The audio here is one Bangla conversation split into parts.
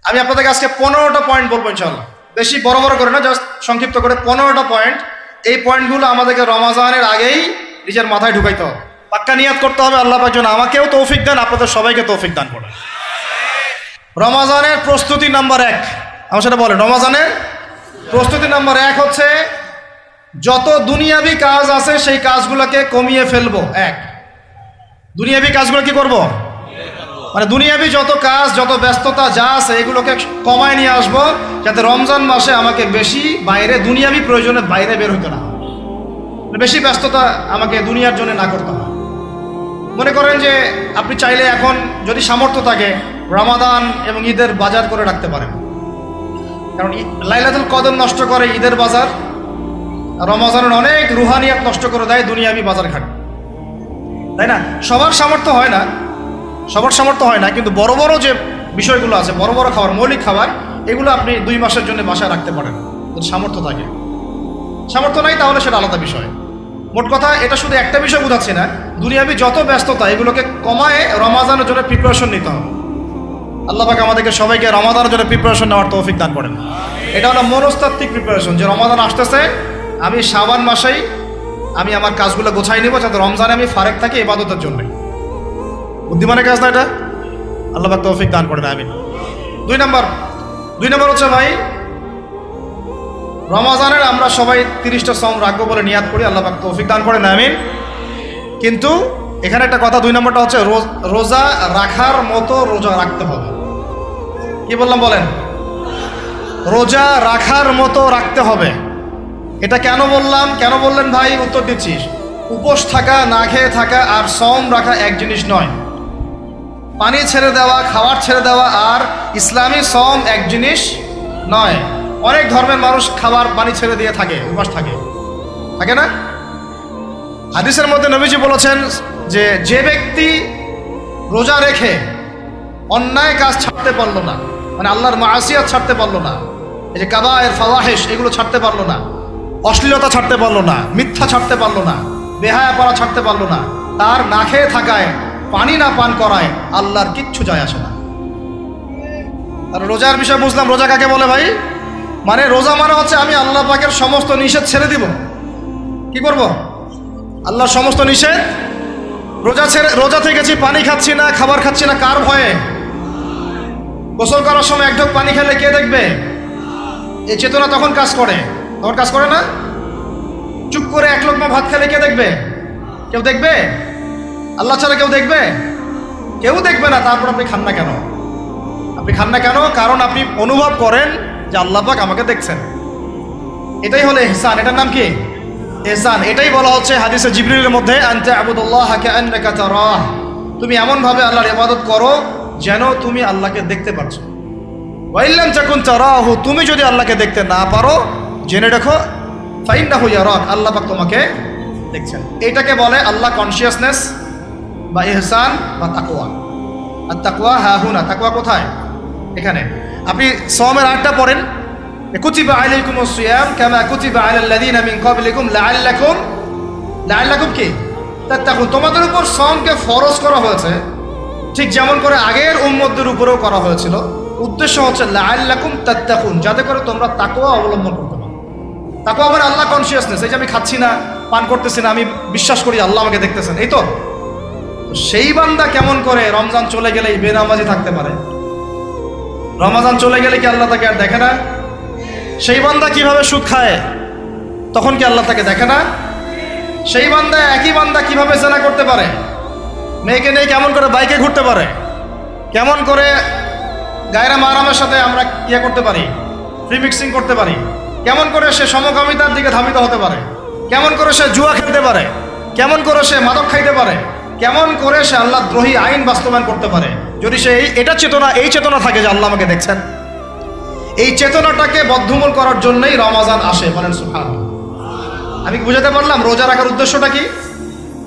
আমি আপনাদেরকে আজকে 15টা পয়েন্ট বলবো ইনশাআল্লাহ, বেশি বড় বড় করে না, জাস্ট সংক্ষিপ্ত করে 15টা পয়েন্ট। এই পয়েন্টগুলো আমাদেরকে রমাজানের আগেই নিজের মাথায় ঢুকাইতে হবে, পাক্কা নিয়াত করতে হবে। আল্লাহ পাক যেন আমাকেও তৌফিক দেন, আপনাদের সবাইকে তৌফিক দান করেন। রমাজানের প্রস্তুতি নাম্বার 1, আমার সেটা বলেন। রমাজানের প্রস্তুতি নাম্বার 1 হচ্ছে যত দুনিয়াবি কাজ আছে সেই কাজগুলোকে কমিয়ে ফেলবো। দুনিয়াবি কাজগুলো কি করব? মানে দুনিয়াবি যত কাজ, যত ব্যস্ততা যা আছে এগুলোকে কমায় নিয়ে আসবো, যাতে রমজান মাসে আমাকে বেশি বাইরে দুনিয়াবি প্রয়োজনে বাইরে বের হইতে না, বেশি ব্যস্ততা আমাকে দুনিয়ার জন্য না করতে হয়। মনে করেন যে আপনি চাইলে এখন যদি সামর্থ্য থাকে রমাদান এবং ঈদের বাজার করে রাখতে পারেন, কারণ লাইলাতুল কদর নষ্ট করে ঈদের বাজার, রমজানের অনেক রুহানিয়াত নষ্ট করে দেয় দুনিয়াবি বাজার ঘাট, তাই না? সবার সামর্থ্য হয় না, কিন্তু বড় বড় যে বিষয়গুলো আছে, বড় বড় খাবার, মৌলিক খাবার, এগুলো আপনি 2 মাসের জন্য বাসায় রাখতে পারেন যদি সামর্থ্য থাকে। সামর্থ্য নাই তাহলে সেটা আলাদা বিষয়। মোট কথা এটা শুধু একটা বিষয় বোঝাচ্ছি না, দুনিয়াবি যত ব্যস্ততা এগুলোকে কমায় রমাজানের জন্য প্রিপারেশন নিতে হবে। আল্লাহ পাক আমাদেরকে সবাইকে রমাদানের জন্য প্রিপারেশন নেওয়ার তৌফিক দান করেন। এটা হলো মনস্তাত্ত্বিক প্রিপারেশন, যে রমাদান আসতেছে, আমি শাবান মাসেই আমি আমার কাজগুলো গোছাই নিব, যাতে রমজানে আমি ফারেক থাকি ইবাদতের জন্য। বুদ্ধিমানের কাজ না এটা? আল্লাহ পাক তৌফিক দান করেন, আমিন। 2 নম্বর হচ্ছে ভাই, রমাজানের আমরা সবাই 30টা সওম রাখবো বলে নিয়াত করি, আল্লাহ পাক তৌফিক দান করেন, আমিন। কিন্তু এখানে একটা কথা, 2 নম্বরটা হচ্ছে রোজা রাখার মতো রোজা রাখতে হবে। কি বললাম বলেন? রোজা রাখার মতো রাখতে হবে। এটা কেন বললাম, কেন বললেন ভাই? উত্তর দিচ্ছিস। উপোস থাকা, না খেয়ে থাকা আর সওম রাখা এক জিনিস নয়। পানি ছেড়ে দেওয়া, খাবার ছেড়ে দেওয়া আর ইসলামী সওম এক জিনিস নয়। অনেক ধর্মের মানুষ খাবার পানি ছেড়ে দিয়ে থাকে, উপাস থাকে না? হাদিসের মধ্যে নবীজি বলেছেন যে ব্যক্তি রোজা রেখে অন্যায় কাজ ছাড়তে পারলো না, মানে আল্লাহর মাসিয়াত ছাড়তে পারলো না, এই যে কাবায়ের ফাওয়াহিশ এগুলো ছাড়তে পারলো না, অশ্লীলতা ছাড়তে পারলো না, মিথ্যা ছাড়তে পারলো না, বেহায়াপনা ছাড়তে পারলো না, তার না খেয়ে থাকায়, পানি না পান করায় আল্লাহর কিচ্ছু যায় আসে না। আর রোজার বিষয় বুঝলাম। রোজা কাকে বলে ভাই? মানে রোজা মানে হচ্ছে আমি আল্লাহ পাকের সমস্ত নিষেধ ছেড়ে দিব। কি করব? আল্লাহর সমস্ত নিষেধ। রোজা থেকেছি, পানি খাচ্ছি না, খাবার খাচ্ছি না, কার ভয়ে? গোসল করার সময় 1 ঢোক পানি খেলে কে দেখবে? এই চেতনা তখন কাজ করে না? চুপ করে 1 লোকমা ভাত খেলে কে দেখবে? কেউ দেখবে? আল্লাহ ছাড়া কেউ দেখবে? কেউ দেখবে না। তারপর আপনি খান না কেন? কারণ আপনি অনুভব করেন যে আল্লাহ পাক আমাকে দেখছেন। এটাই হলো ইহসান। এটার নাম কি? ইহসান। এটাই বলা হচ্ছে হাদিসে জিবরিলের মধ্যে, আনতা আবুদুল্লাহ কাআন্নাকা তারাহ, তুমি এমন ভাবে আল্লাহর ইবাদত করো যেন তুমি আল্লাহকে দেখতে পারছো। ওয়া ইল্লাম তাকুন তারাহু, তুমি যদি আল্লাহকে দেখতে না পারো জেনে রাখো ফাইন্নাহু ইয়ারাক, আল্লাহ পাক তোমাকে দেখছেন। এটাকে বলে আল্লাহ কনসিয়াসনেস বা ইহসান বা তাকওয়া। আর তাকওয়া হাহুনা, তাকওয়া কোথায়? এখানে। আপনি সওমের 8টা পড়েন, কুতিবা আলাইকুমুস সিয়াম কামা কুতিবা আলাল লাযিনা মিন ক্বাবলিকুম লাআল্লাকুম কি তাত্তাকুন, তোমাদের উপর সওমকে ফরজ করা হয়েছে ঠিক যেমন করে আগের উম্মতদের উপরেও করা হয়েছিল। উদ্দেশ্য হচ্ছে লাআল্লাকুম তাত্তাকুন, যাতে করে তোমরা তাকওয়া অবলম্বন করতে পারো। তাকওয়া মানে আল্লাহ কনসিয়াসনেস, এই যে আমি খাচ্ছি না, পান করতেছি না, আমি বিশ্বাস করি আল্লাহ আমাকে দেখতেছেন, এই তো। সেই বান্দা কেমন করে রমজান চলে গেলেই বেনামাজি থাকতে পারে? রমজান চলে গেলে কি আল্লাহ তাকে আর দেখে না? সেই বান্দা কিভাবে সুদ খায়, তখন কি আল্লাহ তাকে দেখে না? সেই বান্দা, একই বান্দা কিভাবে জেনা করতে পারে? মেয়েকে নিয়ে কেমন করে বাইকে ঘুরতে পারে? কেমন করে গায়রা মাহরামের সাথে আমরা করতে পারি, ফ্রি মিক্সিং করতে পারি? কেমন করে সে সমকামিতার দিকে ধাবিত হতে পারে? কেমন করে সে জুয়া খেলতে পারে? কেমন করে সে মাদক খাইতে পারে? কেমন করে সে আল্লাহ দ্রোহী আইন বাস্তবায়ন করতে পারে? যদি সে এই চেতনা থাকে যে আল্লাহ আমাকে দেখছেন, এই চেতনাটাকে বদ্ধমূল করার জন্যই রমাজান আসে। বলেন সুবহানাল্লাহ। আমি বুঝাতে পারলাম রোজা রাখার উদ্দেশ্যটা কি?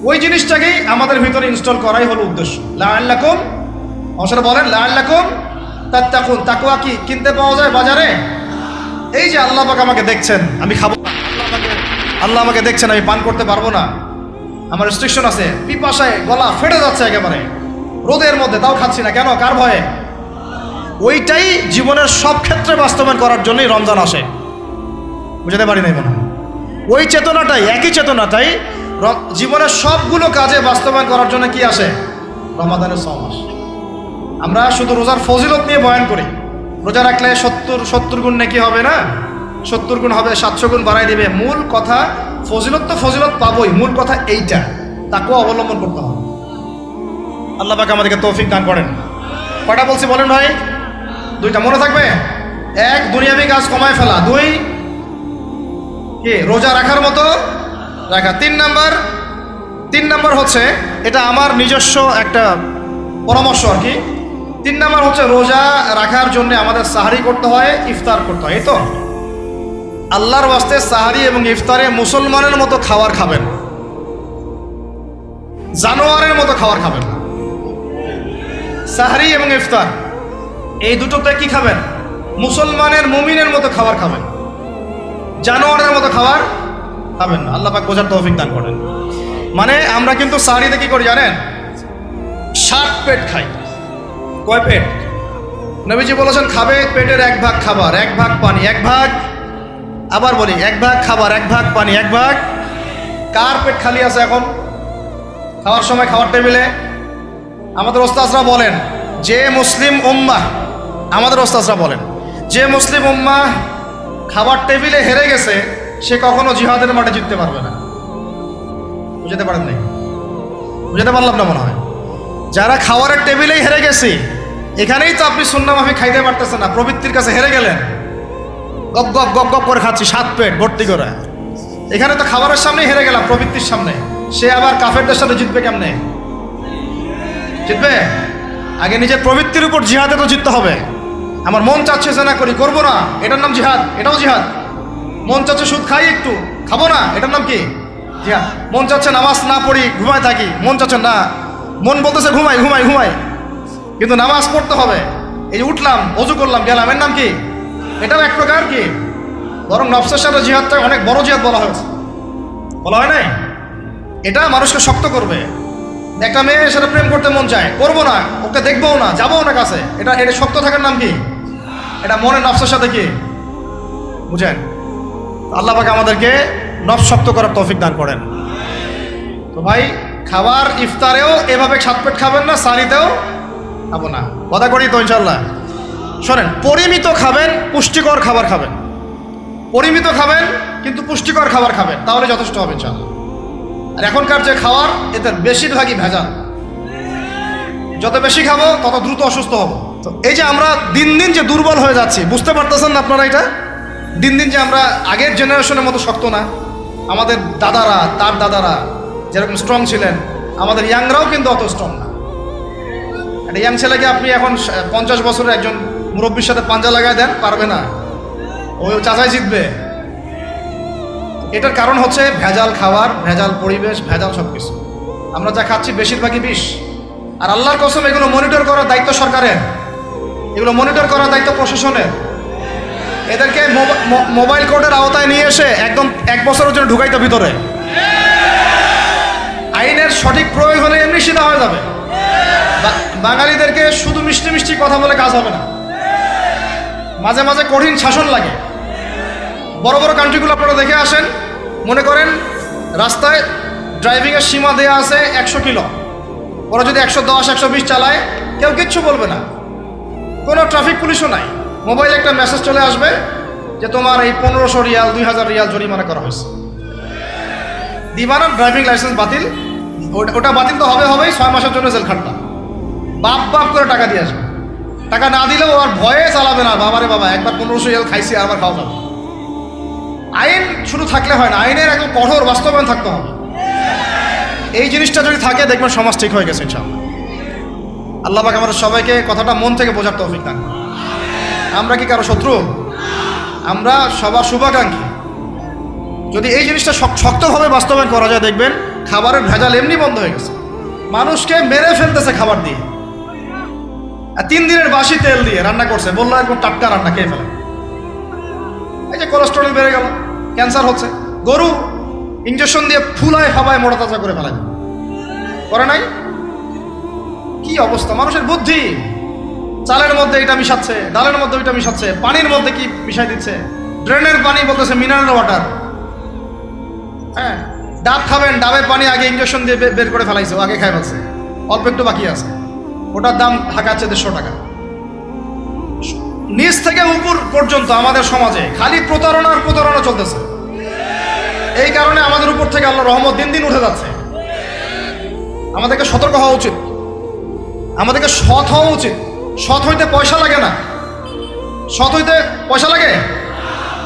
ওই জিনিসটাকেই আমাদের ভিতরে ইনস্টল করাই হলো উদ্দেশ্য। লাআল্লাকুম, অবশ্যই বলেন লাআল্লাকুম তাত্তাকুন। তাকওয়া কি কিনতে পাওয়া যায় বাজারে? এই যে আল্লাহ পাক আমাকে দেখছেন, আমি খাবো না, আল্লাহ আমাকে দেখছেন, আমি পান করতে পারবো না, আমার রেস্ট্রিকশন আছে, পিপাসায় গলা ফেটে যাচ্ছে একেবারে রোদের মধ্যে, তাও খাচ্ছি না কেন? কার ভয়ে? ওইটাই জীবনের সব ক্ষেত্রে বাস্তবায়ন করার জন্যই রমজান আসে। বুঝতে পারি নাই মনে হয়? ওই চেতনাটাই, একই চেতনাটাই জীবনের সবগুলো কাজে বাস্তবায়ন করার জন্য কি আসে? রমাদানের 6 মাস। আমরা শুধু রোজার ফজিলত নিয়ে বয়ান করি, রোজা রাখলে 70 গুণ নাকি হবে না, 70 গুণ হবে, 700 গুণ বাড়াই দিবে। মূল কথা ফজিলত তো ফজিলত পাবোই, মূল কথা এইটা, তাকেও অবলম্বন করতে হবে। আল্লাহ পাক আমাদেরকে তৌফিক দান করেন। কটা বলছি বলেন ভাই? 2টা মনে থাকবে। 1, দুনিয়াবি কাজ কমায় ফেলা। 2, কি রোজা রাখার মতো রাখা। 3 নাম্বার হচ্ছে, এটা আমার নিজস্ব একটা পরামর্শ আর কি। 3 নাম্বার হচ্ছে, রোজা রাখার জন্য আমাদের সাহারি করতে হয়, ইফতার করতে হয়। এই তো আল্লাহর ওয়াস্তে সাহারি এবং ইফতারে মুসলমানের মতো খাবার খাবেন, জানোয়ারের মতো খাবার খাবেন না। সাহারি এবং ইফতার এই দুটোতে কি খাবেন? মুসলমানের, মুমিনের মতো খাবার খাবেন, জানোয়ারের মতো খাবার খাবেন না। আল্লাহ পাক বোঝার তৌফিক দান করেন। মানে আমরা কিন্তু সাহারিতে কি করি জানেন? 7 পেট খাই। কয় পেট? নবীজি বলেছেন খাবে পেটের 1 ভাগ খাবার, 1 ভাগ পানি, 1 ভাগ, আবার বলি 1 ভাগ খাবার, 1 ভাগ পানি, 1 ভাগ। কার পেট খালি আছে এখন খাওয়ার সময় খাওয়ার টেবিলে? আমাদের ওস্তাদরা বলেন যে মুসলিম উম্মাহ, আমাদের ওস্তাদরা বলেন যে মুসলিম উম্মাহ খাবার টেবিলে হেরে গেছে, সে কখনো জিহাদের মাঠে জিততে পারবে না। বুঝতে পারেন নাই? বুঝতে পারলাম না মনে হয়। যারা খাওয়ারের টেবিলেই হেরে গেছি, এখানেই তো আপনি সুন্নাহ মাফিক খাইতে পারতেছেন না, প্রবৃত্তির কাছে হেরে গেলেন, গপ গপ গপ গপ করে খাচ্ছি 7 পেট ভর্তি করে। এখানে তো খাবারের সামনেই হেরে গেলাম, প্রবৃত্তির সামনে। সে আবার কাফেরদের সাথে জিতবে কেমনে? জিতবে আগে নিজের প্রবৃত্তির উপর জিহাদে তো জিততে হবে। আমার মন চাচ্ছে যে না করি, করবো না, এটার নাম জিহাদ, এটাও জিহাদ। মন চাচ্ছে সুদ খাই, একটু খাবো না, এটার নাম কি? জিহাদ। মন চাচ্ছে নামাজ না পড়ি, ঘুমায় থাকি, মন চাচ্ছে না, মন বলতেছে ঘুমাই ঘুমাই ঘুমাই, কিন্তু নামাজ পড়তে হবে। এই যে উঠলাম, অজু করলাম, গেলাম, এর নাম কি? এটাও এক প্রকার কি, বরং নফসের সাথে জিহাদটা অনেক বড় জিহাদ বলা হয়েছে, বলা হয় নাই? এটা মানুষকে শক্ত করবে। একটা মেয়ের সাথে প্রেম করতে মন চায়, করবো না, ওকে দেখবোও না, যাবোও না কাছে, এটা শক্ত থাকার নাম কি? এটা মনে নফসের সাথে কি, বুঝেন? আল্লাহ পাক আমাদেরকে নফস শক্ত করার তৌফিক দান করেন। তো ভাই, খাবার ইফতারেও এভাবে 7 পেট খাবেন না, সারিতেও খাবো না, কথা করি তো ইনশাল্লাহ। শোনেন, পরিমিত খাবেন, পুষ্টিকর খাবার খাবেন, পরিমিত খাবেন কিন্তু পুষ্টিকর খাবার খাবেন, তাহলে যথেষ্ট হবে ইনশাল্লাহ। আর এখনকার যে খাবার, এতে বেশিরভাগই ভেজাল। যত বেশি খাবো তত দ্রুত অসুস্থ হব। তো এই যে আমরা দিন দিন যে দুর্বল হয়ে যাচ্ছি, বুঝতে পারতেছেন না আপনারা? এটা দিন দিন যে আমরা আগের জেনারেশনের মতো শক্ত না। আমাদের দাদারা, তার দাদারা যেরকম স্ট্রং ছিলেন, আমাদের ইয়াংরাও কিন্তু অত স্ট্রং না। একটা ইয়াং ছেলেকে আপনি এখন 50 বছরের একজন মুরব্বীর সাথে পাঞ্জা লাগায় দেন, পারবে না, ওই চাচাই জিতবে। এটার কারণ হচ্ছে ভেজাল খাবার, ভেজাল পরিবেশ, ভেজাল সব কিছু। আমরা যা খাচ্ছি বেশিরভাগই বিষ। আর আল্লাহর কসম, এগুলো মনিটর করার দায়িত্ব সরকারের, এগুলো মনিটর করার দায়িত্ব প্রশাসনের। এদেরকে মোবাইল কোর্টের আওতায় নিয়ে এসে একদম 1 বছরের জন্য ঢুকাইতে ভিতরে। আইনের সঠিক প্রয়োগ হলে এমনি সিধা হয়ে যাবে। বাঙালিদেরকে শুধু মিষ্টি মিষ্টি কথা বলে কাজ হবে না, মাঝে মাঝে কঠিন শাসন লাগে। বড় বড় কান্ট্রিগুলো আপনারা দেখে আসেন, মনে করেন রাস্তায় ড্রাইভিংয়ের সীমা দেওয়া আছে 100 কিলো, ওরা যদি 110 120 চালায়, কেউ কিচ্ছু বলবে না, কোনো ট্রাফিক পুলিশও নাই। মোবাইলে একটা মেসেজ চলে আসবে যে তোমার এই 1500 রিয়াল 2000 রিয়াল জরিমানা করা হয়েছে। দিবানা ড্রাইভিং লাইসেন্স বাতিল, ওটা বাতিল তো হবেই, 6 মাসের জন্য জেল খাটলাম। বাপ বাপ করে টাকা দিয়ে আসবে, টাকা না দিলেও আর ভয়ে চালাবে না। বাবারে বাবা, একবার 1500 রিয়াল খাইছি, আবার খাওয়া যাবে। আইন শুধু থাকলে হয় না, আইনের একদম কঠোর বাস্তবায়ন থাকতে হবে। এই জিনিসটা যদি থাকে, দেখবেন সমাজ ঠিক হয়ে গেছে ইনশাআল্লাহ। আল্লাহ পাক আমাদের সবাইকে কথাটা মন থেকে বোঝার তৌফিক দান করেন। আমরা কি কারো শত্রু? আমরা সবার শুভাকাঙ্ক্ষী। যদি এই জিনিসটা শক্তভাবে বাস্তবায়ন করা যায়, দেখবেন খাবারের ভেজাল এমনি বন্ধ হয়ে গেছে। মানুষকে মেরে ফেলতেছে খাবার দিয়ে, 3 দিনের বাসি তেল দিয়ে রান্না করছে, বললো একদম টাটকা রান্না, খেয়ে ফেলে। এই যে কোলেস্টেরল বেড়ে গেল, ক্যান্সার হচ্ছে। গরু ইঞ্জেকশন দিয়ে ফুলায় ফাবায় মোটা তাজা করে ফেলা যায়, করে নাই? কি অবস্থা মানুষের বুদ্ধি! চালের মধ্যে এটা মিশাচ্ছে, ডালের মধ্যে ওইটা মিশাচ্ছে, পানির মধ্যে কি মিশাই দিচ্ছে, ড্রেনের পানি বলতেছে মিনারেল ওয়াটার। হ্যাঁ, ডাব খাবেন, ডাবের পানি আগে ইঞ্জেকশন দিয়ে বের করে ফেলাইছে, আগে খাই ফেলছে, অল্প একটু বাকি আছে, ওটার দাম হাঁকাচ্ছে 150 টাকা। নিচ থেকে উপর পর্যন্ত আমাদের সমাজে খালি প্রতারণা আর প্রতারণা চলতেছে। এই কারণে আমাদের উপর থেকে আল্লাহ রহমত দিন দিন উঠে যাচ্ছে। আমাদেরকে সতর্ক হওয়া উচিত, আমাদেরকে সৎ হওয়া উচিত। সৎ হইতে পয়সা লাগে না, সৎ হইতে পয়সা লাগে।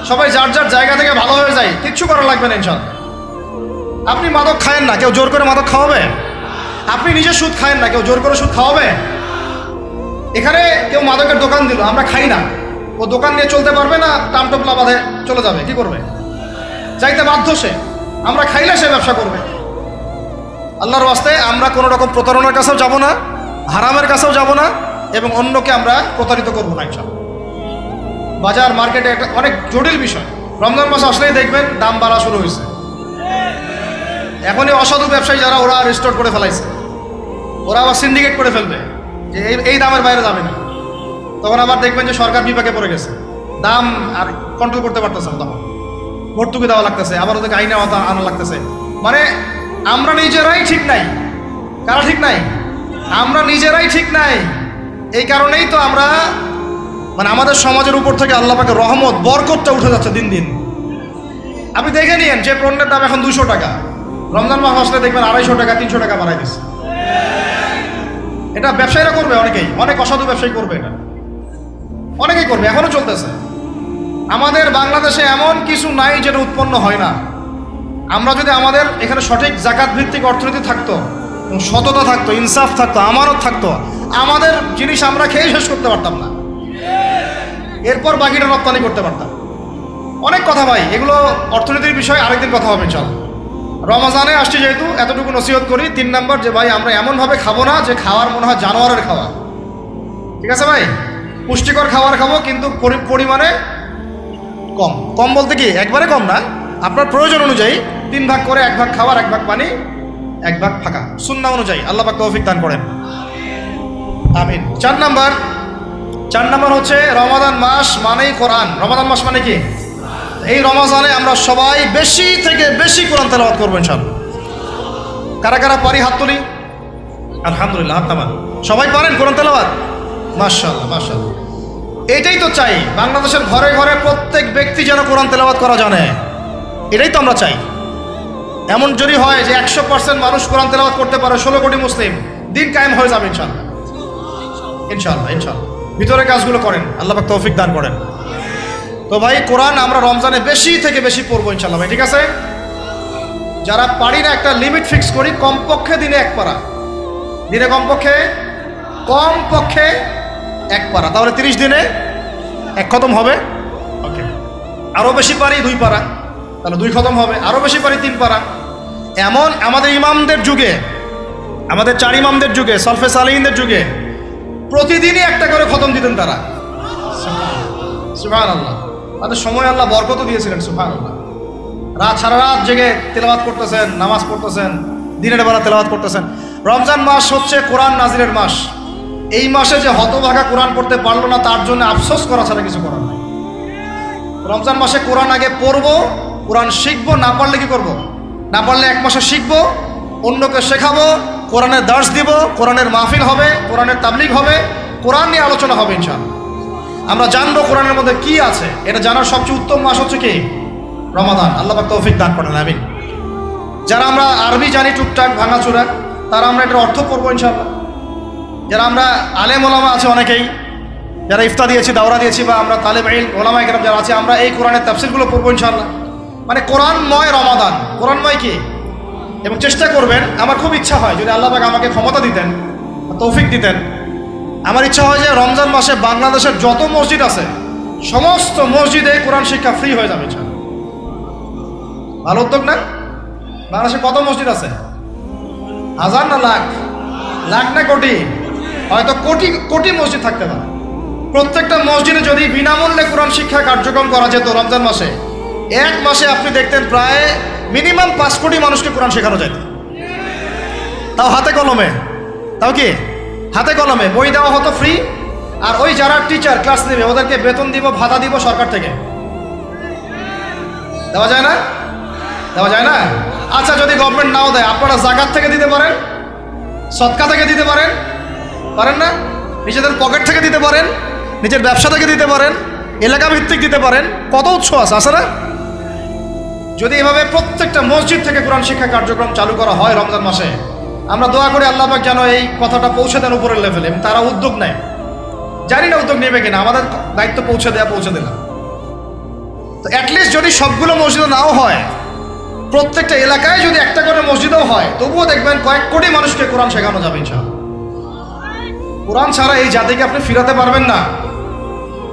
সবাই যার যার জায়গা থেকে ভালো হয়ে যায়, কিচ্ছু করা লাগবে না ইনশাআল্লাহ। আপনি মাদক খায়েন না, কেউ জোর করে মাদক খাওয়াবে? আপনি নিজে সুদ খায়েন না, কেউ জোর করে সুদ খাওয়াবে? এখানে কেউ মাদকের দোকান দিল, আমরা খাই না, ও দোকান নিয়ে চলতে পারবে না? টামটোপলা বাঁধে চলে যাবে, কি করবে? চাইতে বাধ্য সে। আমরা খাইলে সে ব্যবসা করবে। আল্লাহর ওয়াস্তে আমরা কোনো রকম প্রতারণার কাছেও যাব না, হারামের কাছেও যাব না, এবং অন্যকে আমরা প্রতারিত করবো না ইনশাআল্লাহ। বাজার মার্কেটে একটা অনেক জটিল বিষয়। রমজান মাস আসলেই দেখবেন দাম বাড়া শুরু হয়েছে। এখনই অসাধু ব্যবসায়ী যারা, ওরা রিস্টোর করে ফেলাইছে, ওরা আবার সিন্ডিকেট করে ফেলবে যে এই দামের বাইরে যাবে না। তখন আবার দেখবেন যে সরকার বিপাকে পড়ে গেছে, দাম আর কন্ট্রোল করতে পারতেছে না, তখন ভর্তুকি দেওয়া লাগতেছে, আবার ওদেরকে আইনে আনা লাগতেছে। মানে আমরা নিজেরাই ঠিক নাই। কারা ঠিক নাই? আমরা নিজেরাই ঠিক নাই। এই কারণেই তো আমরা, মানে আমাদের সমাজের উপর থেকে আল্লাহ পাকের রহমত, বরকতটা উঠে যাচ্ছে দিন দিন। আপনি দেখে নিয়েন যে পণ্যের দাম এখন 200 টাকা, রমজান মাস আসলে দেখবেন 250 টাকা 300 টাকা বাড়াই দিচ্ছে। এটা ব্যবসায়ীরা করবে, অনেকেই, অনেক অসাধু ব্যবসায়ী করবে, এটা অনেকেই করবে, এখনো চলতেছে। আমাদের বাংলাদেশে এমন কিছু নাই যেটা উৎপন্ন হয় না। আমরা যদি আমাদের এখানে সঠিক জাকাত ভিত্তিক অর্থনীতি থাকতো, সততা থাকতো, ইনসাফ থাকতো, আমানত থাকতো, আমাদের জিনিস আমরা খেয়ে শেষ করতে পারতাম না, এরপর বাকিটা রপ্তানি করতে পারতাম। অনেক কথা ভাই, এগুলো অর্থনীতির বিষয়, আরেকদিন কথা হবে চল। রমজানে আসছে যেহেতু এতটুকু নসিহত করি। 3 নাম্বার, যে ভাই আমরা এমনভাবে খাবো না যে খাওয়ার মনে হয় জানোয়ারের খাওয়া। ঠিক আছে ভাই, পুষ্টিকর খাবার খাবো, কিন্তু পরিমাণে কম। কম বলতে কি একবারে কম না, আপনার প্রয়োজন অনুযায়ী 3 ভাগ করে, 1 ভাগ খাবার, 1 ভাগ পানি, 1 ভাগ ফাঁকা, সুন্নাহ অনুযায়ী। আল্লাহ পাক তৌফিক দান করেন, আমিন। 4 নাম্বার হচ্ছে রমাদান মাস মানেই কোরআন। রমাদান মাস মানে কি? এই রমজানে আমরা সবাই বেশি থেকে বেশি কোরআন তেলাওয়াত করবো ইনশাআল্লাহ। কারা কারা পারি হাত তুলি? আলহামদুলিল্লাহ, হাত নামান। সবাই পারেন কোরআন তেলাওয়াত? মাশাআল্লাহ, মাশাআল্লাহ। এটাই তো চাই, বাংলাদেশের ঘরে ঘরে প্রত্যেক ব্যক্তি যেন কোরআন তেলাওয়াত করা জানে, এটাই তো আমরা চাই। এমন যদি হয় যে 100% মানুষ কোরআন তেলাওয়াত করতে পারে, 16 কোটি মুসলিম, দিন কায়েম হয়ে যাবে ইনশাআল্লাহ, ইনশাআল্লাহ, ইনশাআল্লাহ। ভিতরে কাজগুলো করেন, আল্লাহ পাক তৌফিক দান করেন। তো ভাই, কোরআন আমরা রমজানে বেশি থেকে বেশি পড়বো ইনশাআল্লাহ ভাই, ঠিক আছে? যারা পারি না, একটা লিমিট ফিক্স করি, কমপক্ষে দিনে 1 পারা, দিনে কমপক্ষে 1 পারা, তাহলে 30 দিনে 1 খতম হবে। ওকে, আরও বেশি পারি 2 পারা, তাহলে 2 খতম হবে। আরও বেশি পারি 3 পারা। এমন আমাদের ইমামদের যুগে, আমাদের 4 ইমামদের যুগে, সলফে সালেহিনদের যুগে প্রতিদিনই 1টা করে খতম দিতেন তারা। সুবহানাল্লাহ, তাদের সময় আল্লাহ বরকত দিয়েছিলেন। সুবহানাল্লাহ, সারা রাত জেগে তেলাওয়াত করতেছেন, নামাজ পড়তেছেন, দিনের বেলা তেলাওয়াত করতেছেন। রমজান মাস হচ্ছে কোরআন নাজিলের মাস। এই মাসে যে হতভাগা কোরআন পড়তে পারলো না, তার জন্য আফসোস করা ছাড়া কিছু করার নাই। রমজান মাসে কোরআন আগে পড়বো, কোরআন শিখবো, না পারলে কি করবো? না পারলে 1 মাসে শিখবো, অন্যকে শেখাবো, কোরআনের দার্স দিব, কোরআনের মাহফিল হবে, কোরআনের তাবলিগ হবে, কোরআন নিয়ে আলোচনা হবে ইনশাআল্লাহ। আমরা জানবো কোরআনের মধ্যে কি আছে। এটা জানার সবচেয়ে উত্তম মাস হচ্ছে কি? রমাদান। আল্লাহ পাক তৌফিক দান করেন, আমিন। যারা আমরা আরবি জানি টুকটাক ভাঙাচোরা, তারা আমরা এটার অর্থ পড়বো ইনশাআল্লাহ। যারা আমরা আলেম ওলামা আছে অনেকেই, যারা ইফতা দিয়েছি, দাওরা দিয়েছি, বা আমরা তালেব ইলম ওলামা ইকরাম যারা আছে, আমরা এই কোরআনের তাফসীরগুলো পড়বো ইনশাআল্লাহ। মানে কোরআনময় রমাদান, কোরআনময় কি? এবং চেষ্টা করবেন, আমার খুব ইচ্ছা হয় যদি আল্লাহ পাক আমাকে ক্ষমতা দিতেন, তৌফিক দিতেন, আমার ইচ্ছা হয় যে রমজান মাসে বাংলাদেশের যত মসজিদ আছে সমস্ত মসজিদে কোরআন শিক্ষা ফ্রি হয়ে যাবে ইনশাআল্লাহ। ভালো উদ্যোগ না? বাংলাদেশে কত মসজিদ আছে? 1000 না লাখ? লাখ না কোটি? হয়তো কোটি কোটি মসজিদ থাকতে পারে। প্রত্যেকটা মসজিদে যদি বিনামূল্যে কোরআন শিক্ষা কার্যক্রম করা যেত রমজান মাসে, 1 মাসে আপনি দেখতেন প্রায় মিনিমাম 5 কোটি মানুষকে কোরআন শেখানো যেত। তাও হাতে কলমে, তাও কি হাতে কলমে বই দেওয়া হতো ফ্রি, আর ওই যারা টিচার ক্লাস নেবে ওদেরকে বেতন দিব, ভাতা দিব সরকার থেকে। দেওয়া যায় না? দেওয়া যায় না? আচ্ছা, যদি গভর্নমেন্ট নাও দেয়, আপনারা জাকাত থেকে দিতে পারেন, সদকা থেকে দিতে পারেন, পারেন না? নিজেদের পকেট থেকে দিতে পারেন, নিজের ব্যবসা থেকে দিতে পারেন, এলাকা ভিত্তিক দিতে পারেন। কত উৎস আছে না? যদি এভাবে প্রত্যেকটা মসজিদ থেকে কোরআন শিক্ষা কার্যক্রম চালু করা হয় রমজান মাসে, আমরা দোয়া করি আল্লাহ পাক যেন এই কথাটা পৌঁছে দেন উপরের লেভেলে, এবং তারা উদ্যোগ নেয়। জানি না উদ্যোগ নেবে কিনা, আমাদের দায়িত্ব পৌঁছে দিলাম। তো অ্যাটলিস্ট যদি সবগুলো মসজিদও নাও হয়, প্রত্যেকটা এলাকায় যদি একটা করে মসজিদও হয়, তবুও দেখবেন কয়েক কোটি মানুষকে কোরআন শেখানো যাবে ইনশাআল্লাহ। কোরআন ছাড়া এই জাতিকে আপনি ফিরাতে পারবেন না।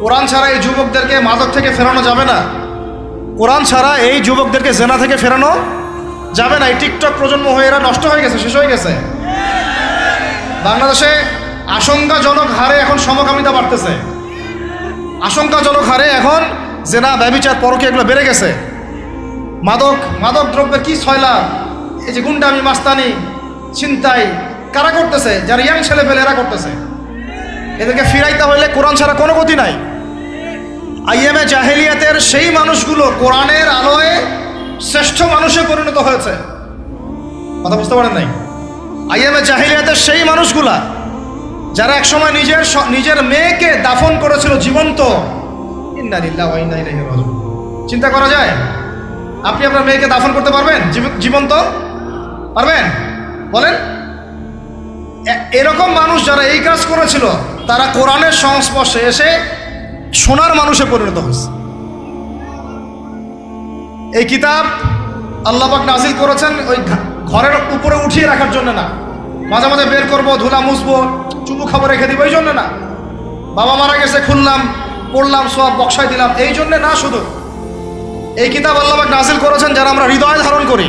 কোরআন ছাড়া এই যুবকদেরকে মাদক থেকে ফেরানো যাবে না। কোরআন ছাড়া এই যুবকদেরকে জেনা থেকে ফেরানো যাবে না। এই টিকটক প্রজন্ম হয়ে এরা নষ্ট হয়ে গেছে, শেষ হয়ে গেছে। বাংলাদেশে আশঙ্কাজনক হারে এখন সমকামিতা বাড়তেছে। আশঙ্কাজনক হারে এখন জেনা, ব্যভিচার, পরকীয়া এগুলো বেড়ে গেছে। মাদক দ্রব্যের কি ছয়লা, এই যে গুন্ডামি, মাস্তানি, ছিনতাই কারা করতেছে? যারা ইয়াং ছেলে পেলে এরা করতেছে। এদেরকে ফিরাইতে হইলে কোরআন ছাড়া কোনো গতি নাই। আইএমএ জাহেলিয়াতের সেই মানুষগুলো কোরআনের আলোয় শ্রেষ্ঠ মানুষে পরিণত হয়েছে। কথা বুঝতে পারেন নাই? আইএমএ জাহেলিয়াতের সেই মানুষগুলা যারা একসময় নিজের মেয়েকে দাফন করেছিল জীবন্ত। ইন্না লিল্লাহি ওয়া ইন্না ইলাইহি রাজিউন। চিন্তা করা যায়? আপনি আপনার মেয়েকে দাফন করতে পারবেন জীবন্ত? পারবেন? বলেন। এরকম মানুষ যারা এই কাজ করেছিল, তারা কোরআনের সংস্পর্শে এসে সোনার মানুষে পরিণত হয়েছে। এই কিতাব আল্লাহ পাক নাজিল করেছেন ওই ঘরের উপরে উঠিয়ে রাখার জন্য না, মাঝে মাঝে বের করবো, ধুলা মুছবো, চুপু খাবার রেখে দিব এই জন্য না, বাবা মারা গেছে খুললাম, পড়লাম, সব বক্সায় দিলাম এই জন্যে না। শুধু এই কিতাব আল্লাহ পাক নাজিল করেছেন যারা আমরা হৃদয়ে ধারণ করি।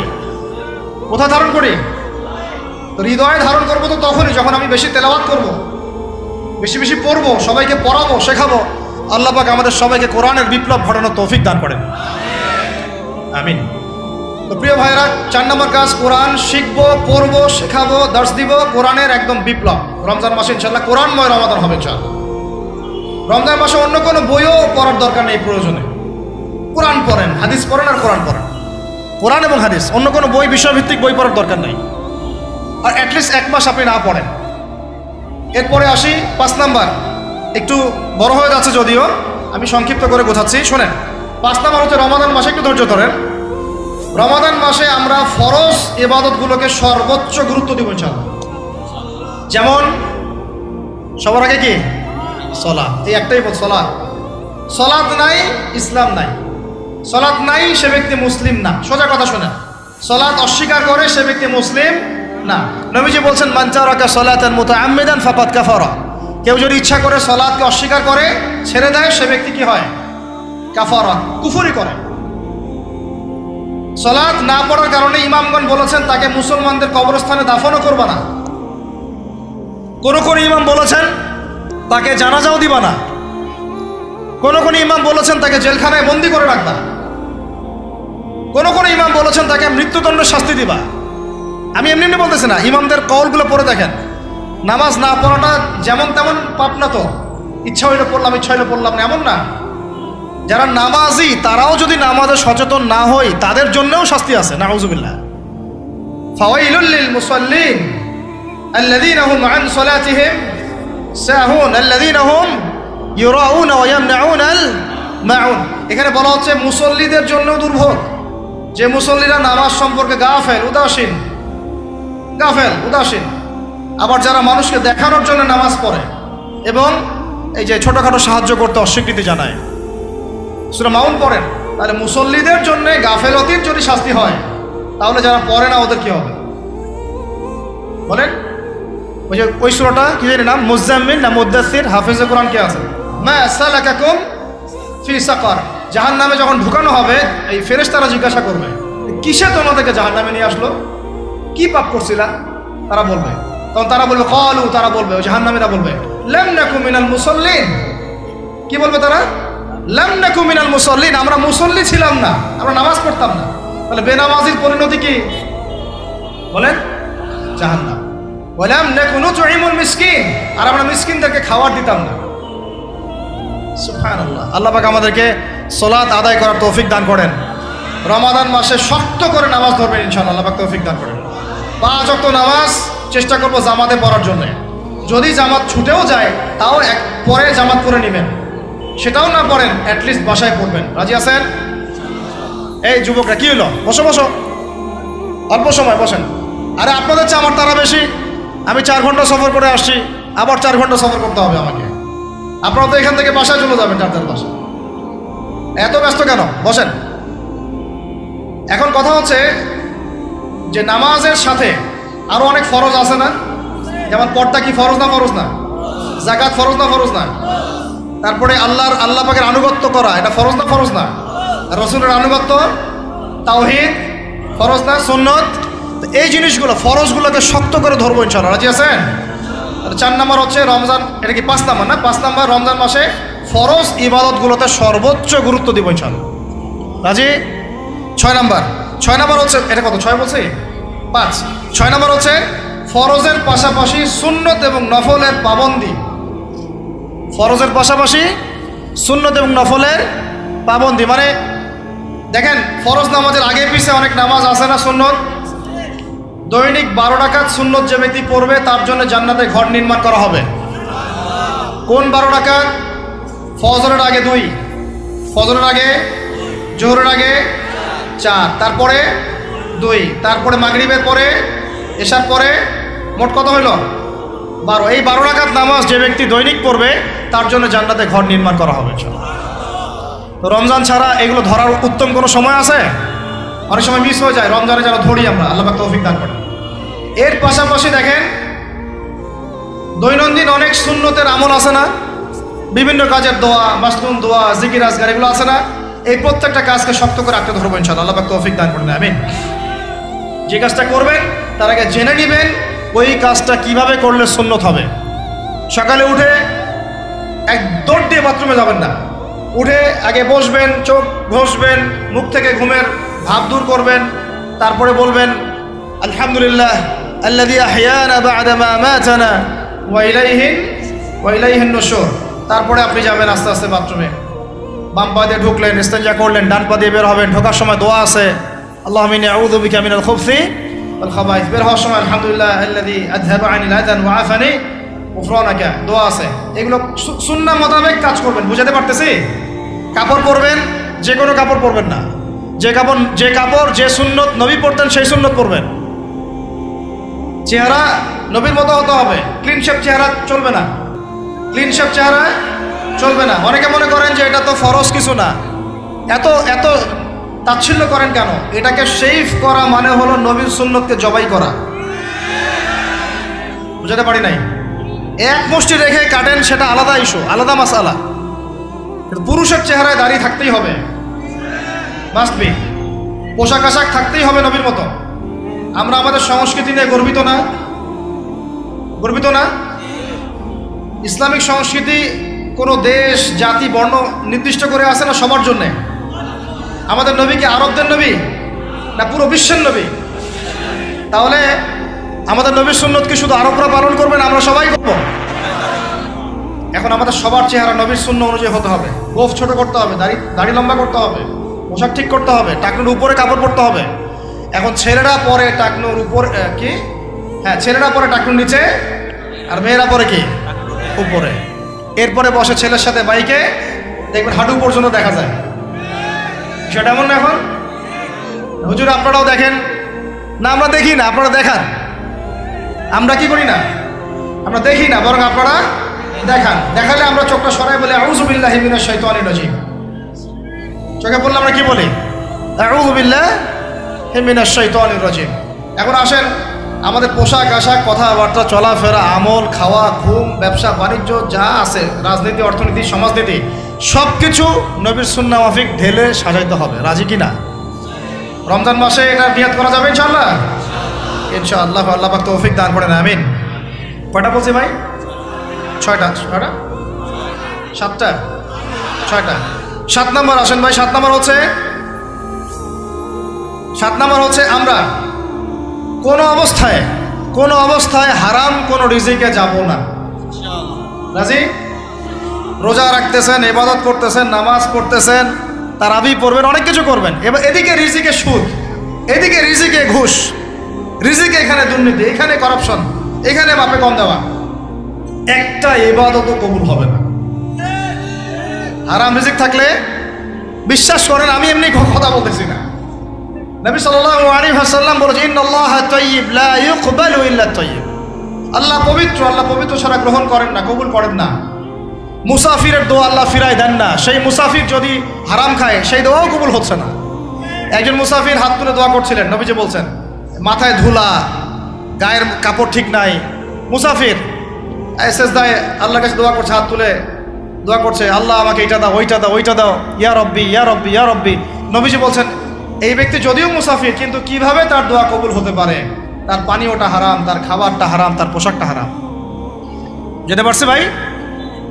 কোথায় ধারণ করি? তো হৃদয়ে ধারণ করবো তো তখনই যখন আমি বেশি তেলাওয়াত করব, বেশি বেশি পড়বো, সবাইকে পড়াবো, শেখাবো। আল্লাহ পাক আমাদের সবাইকে কোরআনের বিপ্লব ঘটানোর তৌফিক দান করেন, আমিন। তো প্রিয় ভাইরা, 4 নম্বর কাজ, কোরআন শিখবো, পড়বো, শেখাবো, দার্স দিব। কোরআনের একদম বিপ্লব। রমজান মাসে ইনশাল্লাহ কোরআনময় রমাদান হবে ইনশাল্লাহ। রমজান মাসে অন্য কোনো বইও পড়ার দরকার নেই প্রয়োজনে। কোরআন পড়েন, হাদিস পড়েন আর কোরআন পড়েন। কোরআন এবং হাদিস, অন্য কোনো বই, বিষয়ভিত্তিক বই পড়ার দরকার নেই। আর অ্যাটলিস্ট 1 মাস আপনি না পড়েন। এরপরে আসি 5 নাম্বার। একটু বড় হয়ে যাচ্ছে যদিও, আমি সংক্ষিপ্ত করে বোঝাচ্ছি, শোনেন। 5 নাম্বার হচ্ছে রমাদান মাসে, একটু ধৈর্য ধরেন। রমাদান মাসে আমরা ফরজ ইবাদতগুলোকে সর্বোচ্চ গুরুত্ব দিব ইনশাআল্লাহ। যেমন সবার আগে কি? সালাত। এই একটাই বল, সালাত। সালাত নাই, ইসলাম নাই। সালাত নাই, সে ব্যক্তি মুসলিম না। সোজা কথা শোনেন, সালাত অস্বীকার করে সে ব্যক্তি মুসলিম না। নবীজি বলছেন, মান তারাকা সালাতান মুতাআম্মিদান ফাকাদ কাফারা। কেউ যদি ইচ্ছা করে সালাতকে অস্বীকার করে, ছেড়ে দেয়, সে ব্যক্তি কি হয়? কাফারা, কুফরি করে। সালাত না পড়ার কারণে ইমামগণ বলেছেন তাকে মুসলমানদের কবরস্থানে দাফনও করবা না। কোন কোন ইমাম বলেছেন তাকে জানাজাও দিবা না। কোন কোন ইমাম বলেছেন তাকে জেলখানায় বন্দি করে রাখবা। কোন কোন ইমাম বলেছেন তাকে মৃত্যুদণ্ডের শাস্তি দিবা। আমি এমনি এমনি বলতেছি না, ইমামদের কওলগুলো পড়ে দেখেন। নামাজ না পড়াটা যেমন তেমন পাপ না তো, ইচ্ছা হইলে পড়লাম, ইচ্ছা হইলে পড়লাম না, এমন না। যারা নামাজি তারাও যদি নামাজে সচেতন না হয়, তাদের জন্যও শাস্তি আছে। নাউযুবিল্লাহ। ফাওয়াইলুল লিল মুসাল্লিন আল্লাযীনা হুম আন সালাতিহিম সাহুন আল্লাযীনা হুম ইউরাউনা ওয়া ইয়ামনাউনাল মাউন। এখানে বলা হচ্ছে মুসল্লিদের জন্য দুর্ভোগ, যে মুসল্লিরা নামাজ সম্পর্কে গাফেল, উদাসীন। আবার যারা মানুষকে দেখানোর জন্য নামাজ পড়ে এবং এই যে ছোটখাটো সাহায্য করতে অস্বীকৃতি জানায়, সূরা মাউন পড়েন। তাহলে মুসল্লিদের জন্য গাফেলতির যদি শাস্তি হয়, তাহলে যারা পড়ে না ওদের কি হবে বলেন? ওই যে ওই সূরাটা কি জানি নাম, মুজাম্মিল না মুদ্দাসসির, হাফেজে কোরআন কে আছে? মা সালাকাকুম ফি সাকার। জাহান্নামে যখন ঢুকানো হবে, এই ফেরেশতারা জিজ্ঞাসা করবে, কিসে তোমাদেরকে জাহান্নামে নিয়ে আসলো? কি পাপ করছিলা? তারা বলবে, তখন তারা বলবে ক্বালু, তারা বলবে, ওই জাহান্নামীরা বলবে, লাম নাকু মিনাল মুসাল্লিন। কি বলবে তারা? লাম নাকু মিনাল মুসাল্লিন, আমরা মুসল্লি ছিলাম না, আমরা নামাজ পড়তাম না। তাহলে বেনামাজির পরিণতি কি বলেন? জাহান্নাম। ওয়ালাম নাকু নুতঈমুল মিসকিন, আর আমরা মিসকিনদেরকে খাবার দিতাম না। সুবহানাল্লাহ। আল্লাহ পাক আমাদেরকে সালাত আদায় করার তৌফিক দান করেন। রমাদান মাসে শক্ত করে নামাজ ধরবেন ইনশাআল্লাহ, আল্লাহ পাক তৌফিক দান করেন। 5 ওয়াক্ত নামাজ চেষ্টা করব জামাতে পড়ার জন্য। যদি জামাত ছুটেও যায় তাও পরে জামাত পড়ে নেবেন, সেটাও না পড়েন অ্যাটলিস্ট বাসায় পড়বেন। রাজি আছেন? এই যুবকরা কি হলো, বসো বসো, অল্প সময় বসেন। আরে আপনাদের চেয়ে আমার তারা বেশি, আমি 4 ঘন্টা সফর করে আসছি, আবার 4 ঘন্টা সফর করতে হবে আমাকে। আপনারা তো এখান থেকে বাসায় চলে যাবেন, যার বাসা। এত ব্যস্ত কেন? বসেন। এখন কথা হচ্ছে যে নামাজের সাথে আরো অনেক ফরজ আছে না? যেমন পর্দা কি ফরজ না? ফরজ না? যাকাত ফরজ না? ফরজ না? তারপরে আল্লাহ পাকের আনুগত্য করা, এটা ফরজ না? ফরজ না? রসুলের আনুগত্য, তাওহীদ ফরজ না? সুন্নত। এই জিনিসগুলো, ফরজগুলোকে শক্ত করে ধরবো ইনশাআল্লাহ। রাজি আছেন? 4 নম্বর হচ্ছে রমজান, এটা কি 5 নম্বর না? 5 নম্বর রমজান মাসে ফরজ ইবাদতগুলোতে সর্বোচ্চ গুরুত্ব দিব ইনশাআল্লাহ। রাজি? 6 নম্বর হচ্ছে, এটা কত? 6 বলছি? 5। 6 নম্বর হচ্ছে ফরজের পাশাপাশি সুন্নত এবং নফলের পাবন্দি। ফরজের পাশাপাশি সুন্নত এবং নফলের পাবন্দি মানে দেখেন, ফরজ নামাজের আগে পিছে অনেক নামাজ আছে না সুন্নত? দৈনিক 12 রাকাত সুন্নত যে ব্যক্তি পড়বে তার জন্য জান্নাতে ঘর নির্মাণ করা হবে। কোন 12 রাকাত? ফজরের আগে 2, ফজরের আগে, জোহরের আগে 4, তারপরে 2, তারপরে মাগরিবের পরে, এশার পরে, মোট কত হইল? 12। এই 12 রাকাত নামাজ যে ব্যক্তি দৈনিক পড়বে তার জন্য জান্নাতে ঘর নির্মাণ করা হবে। তো রমজান ছাড়া এগুলো ধরার উত্তম কোনো সময় আছে? অনেক সময় মিস হয়ে যায়, রমজানে যেন ধরি আমরা, আল্লাহ পাক তৌফিক দান করেন। এর পাশাপাশি দেখেন দৈনন্দিন অনেক সুন্নতের আমল আছে না? বিভিন্ন কাজের দোয়া, মাসনুন দোয়া, জিকির আজকার, এগুলো আছে না? এই প্রত্যেকটা কাজকে শক্ত করে আঁকড়ে ধরবো ইনশাআল্লাহ, আল্লাহ পাক তৌফিক দান করেন। আমিন। যে কাজটা করবেন তার আগে জেনে নেবেন ওই কাজটা কিভাবে করলে সুন্নত হবে। সকালে উঠে এক দৌড় দিয়ে বাথরুমে যাবেন না, উঠে আগে বসবেন, চোখ ঘষবেন, মুখ থেকে ঘুমের ভাব দূর করবেন, তারপরে বলবেন আলহামদুলিল্লাহ আল্লাযী আহইয়ানা বা'দা মা আমাতানা ওয়া ইলাইহিন নুশুর। তারপরে আপনি যাবেন আস্তে আস্তে বাথরুমে, বাম পা দিয়ে ঢুকলেন, ইস্তেঞ্জা করলেন, ডান পা দিয়ে বের হবেন। ঢোকার সময় দোয়া আছে, আল্লাহুম্মা ইন্নী আউযু বিকা মিনাল খুবসি ওয়াল খাবাইস। বের হওয়ার সময় আলহামদুলিল্লাহ আল্লাযী আযহাবা আনিল আযান ওয়া আফানি গুফরানাকা, দোয়া আছে। এগুলো সুন্নাহ মোতাবেক কাজ করবেন। বুঝাতে পারতেছি? কাপড় পরবেন, যে কোনো কাপড় পরবেন না। যে কাপড় যে সুন্নত নবী পড়তেন সেই সুন্নত পরবেন। চেহারা নবীর মতো হতে হবে, ক্লিন শেপ চেহারা চলবে না, ক্লিন শেপ চেহারা চলবে না। অনেকে মনে করেন যে এটা তো ফরজ কিছু না, এত তাচ্ছিল্য করেন কেন? এটাকে শেভ করা মানে হলো নবীর সুন্নতকে জবাই করা। বুঝাতে পারি নাই? এক মুষ্টি রেখে কাটেন, সেটা আলাদা ইস্যু, আলাদা মাসালা। পুরুষের চেহারায় দাড়ি থাকতেই হবে, মাস্ট বি। পোশাক আশাক থাকতেই হবে নবীর মতো। আমরা আমাদের সংস্কৃতি নিয়ে গর্বিত না? গর্বিত না? ইসলামিক সংস্কৃতি কোনো দেশ, জাতি, বর্ণ নির্দিষ্ট করে আছে না সবার জন্যে? আমাদের নবী কি আরবদের নবী না পুরো বিশ্বের নবী? তাহলে আমাদের নবীর সুন্নত কি শুধু আরবরা পালন করবেন, আমরা সবাই করব? এখন আমাদের সবার চেহারা নবীর সুন্নাহ অনুযায়ী হতে হবে। গোফ ছোট করতে হবে, দাড়ি লম্বা করতে হবে, পোশাক ঠিক করতে হবে, টাকনুর উপরে কাপড় পরতে হবে। এখন ছেলেরা পরে টাকনুর উপর কি, হ্যাঁ ছেলেরা পরে টাকনুর নিচে, আর মেয়েরা পরে কি উপরে। এরপরে বসে ছেলের সাথে বাইকে, দেখবেন হাঁটু পর্যন্ত দেখা যায়। সেটা এমন না? এখন হুজুর আপনারাও দেখেন না? আমরা দেখি না, আপনারা দেখান। আমরা কি করি না? আমরা দেখি না, বরং আপনারা দেখান। দেখালে আমরা চোখটা সরাই বলি আউযু বিল্লাহি মিনাশ শাইতানির রাজিম। চোখে বললে আমরা কি বলি? আউযু বিল্লাহি মিনাশ শাইতানির রাজিম। এখন আসেন, আমাদের পোশাক আশাক, কথাবার্তা, চলাফেরা, আমল, খাওয়া, ঘুম, ব্যবসা বাণিজ্য যা আছে, রাজনীতি, অর্থনীতি, সমাজনীতি, সব কিছু নবীর সুন্নাহ মাফিক ঢেলে সাজাইতে হবে। রাজি কি না? রমজান মাসে এটা নিয়াত করা যাবে ইনশাআল্লাহ? ইনশাআল্লাহ, আল্লাহ পাক তৌফিক দান করেন। আমিন। কয়টা বলছি ভাই? 6টা। 7টা? 6টা। 7 নম্বর আসেন ভাই। 7 নম্বর হচ্ছে আমরা কোনো অবস্থায় হারাম কোনো রিজিকে যাব না। রাজি? রোজা রাখতেছেন, ইবাদত করতেছেন, নামাজ পড়তেছেন, তারাবি পড়বেন, অনেক কিছু করবেন। এবার এদিকে রিজিকে সুদ, এদিকে রিজিকে ঘুষ, রিজিকে এখানে দুর্নীতি, এখানে করাপশন, এখানে বাপে কম দেওয়া, একটা ইবাদতও কবুল হবে না। হারাম রিজিক থাকলে বিশ্বাস করেন, আমি এমনি কথা বলতেছি না, নবী সাল্লাল্লাহু আলাইহি ওয়াসাল্লাম বলেছেন ইন্নাল্লাহা তাইয়্যিব লা ইউকবালু ইল্লা তাইয়্যিব। আল্লাহ পবিত্র, আল্লাহ পবিত্র ছাড়া গ্রহণ করেন না, কবুল করেন না। মুসাফিরের দোয়া আল্লাহ ফিরায় দেন না, সেই মুসাফির যদি হারাম খায় সেই দোয়াও কবুল হচ্ছে না। একজন মুসাফির হাত তুলে দোয়া করছিলেন, নবীজি বলছেন মাথায় ধুলা, গায়ের কাপড় ঠিক নাই, মুসাফির সেজদায় আল্লাহর কাছে দোয়া করছে, হাত তুলে দোয়া করছে, আল্লাহ আমাকে এইটা দাও, ওইটা দাও, ওইটা দাও, ইয়া রব্বি ইয়া রব্বি ইয়া রব্বি। নবীজি বলছেন এই ব্যক্তি যদিও মুসাফির, কিন্তু কিভাবে তার দোয়া কবুল হতে পারে? তার পানীয়টা হারাম, তার খাবারটা হারাম, তার পোশাকটা হারাম। যেতে পারছে ভাই?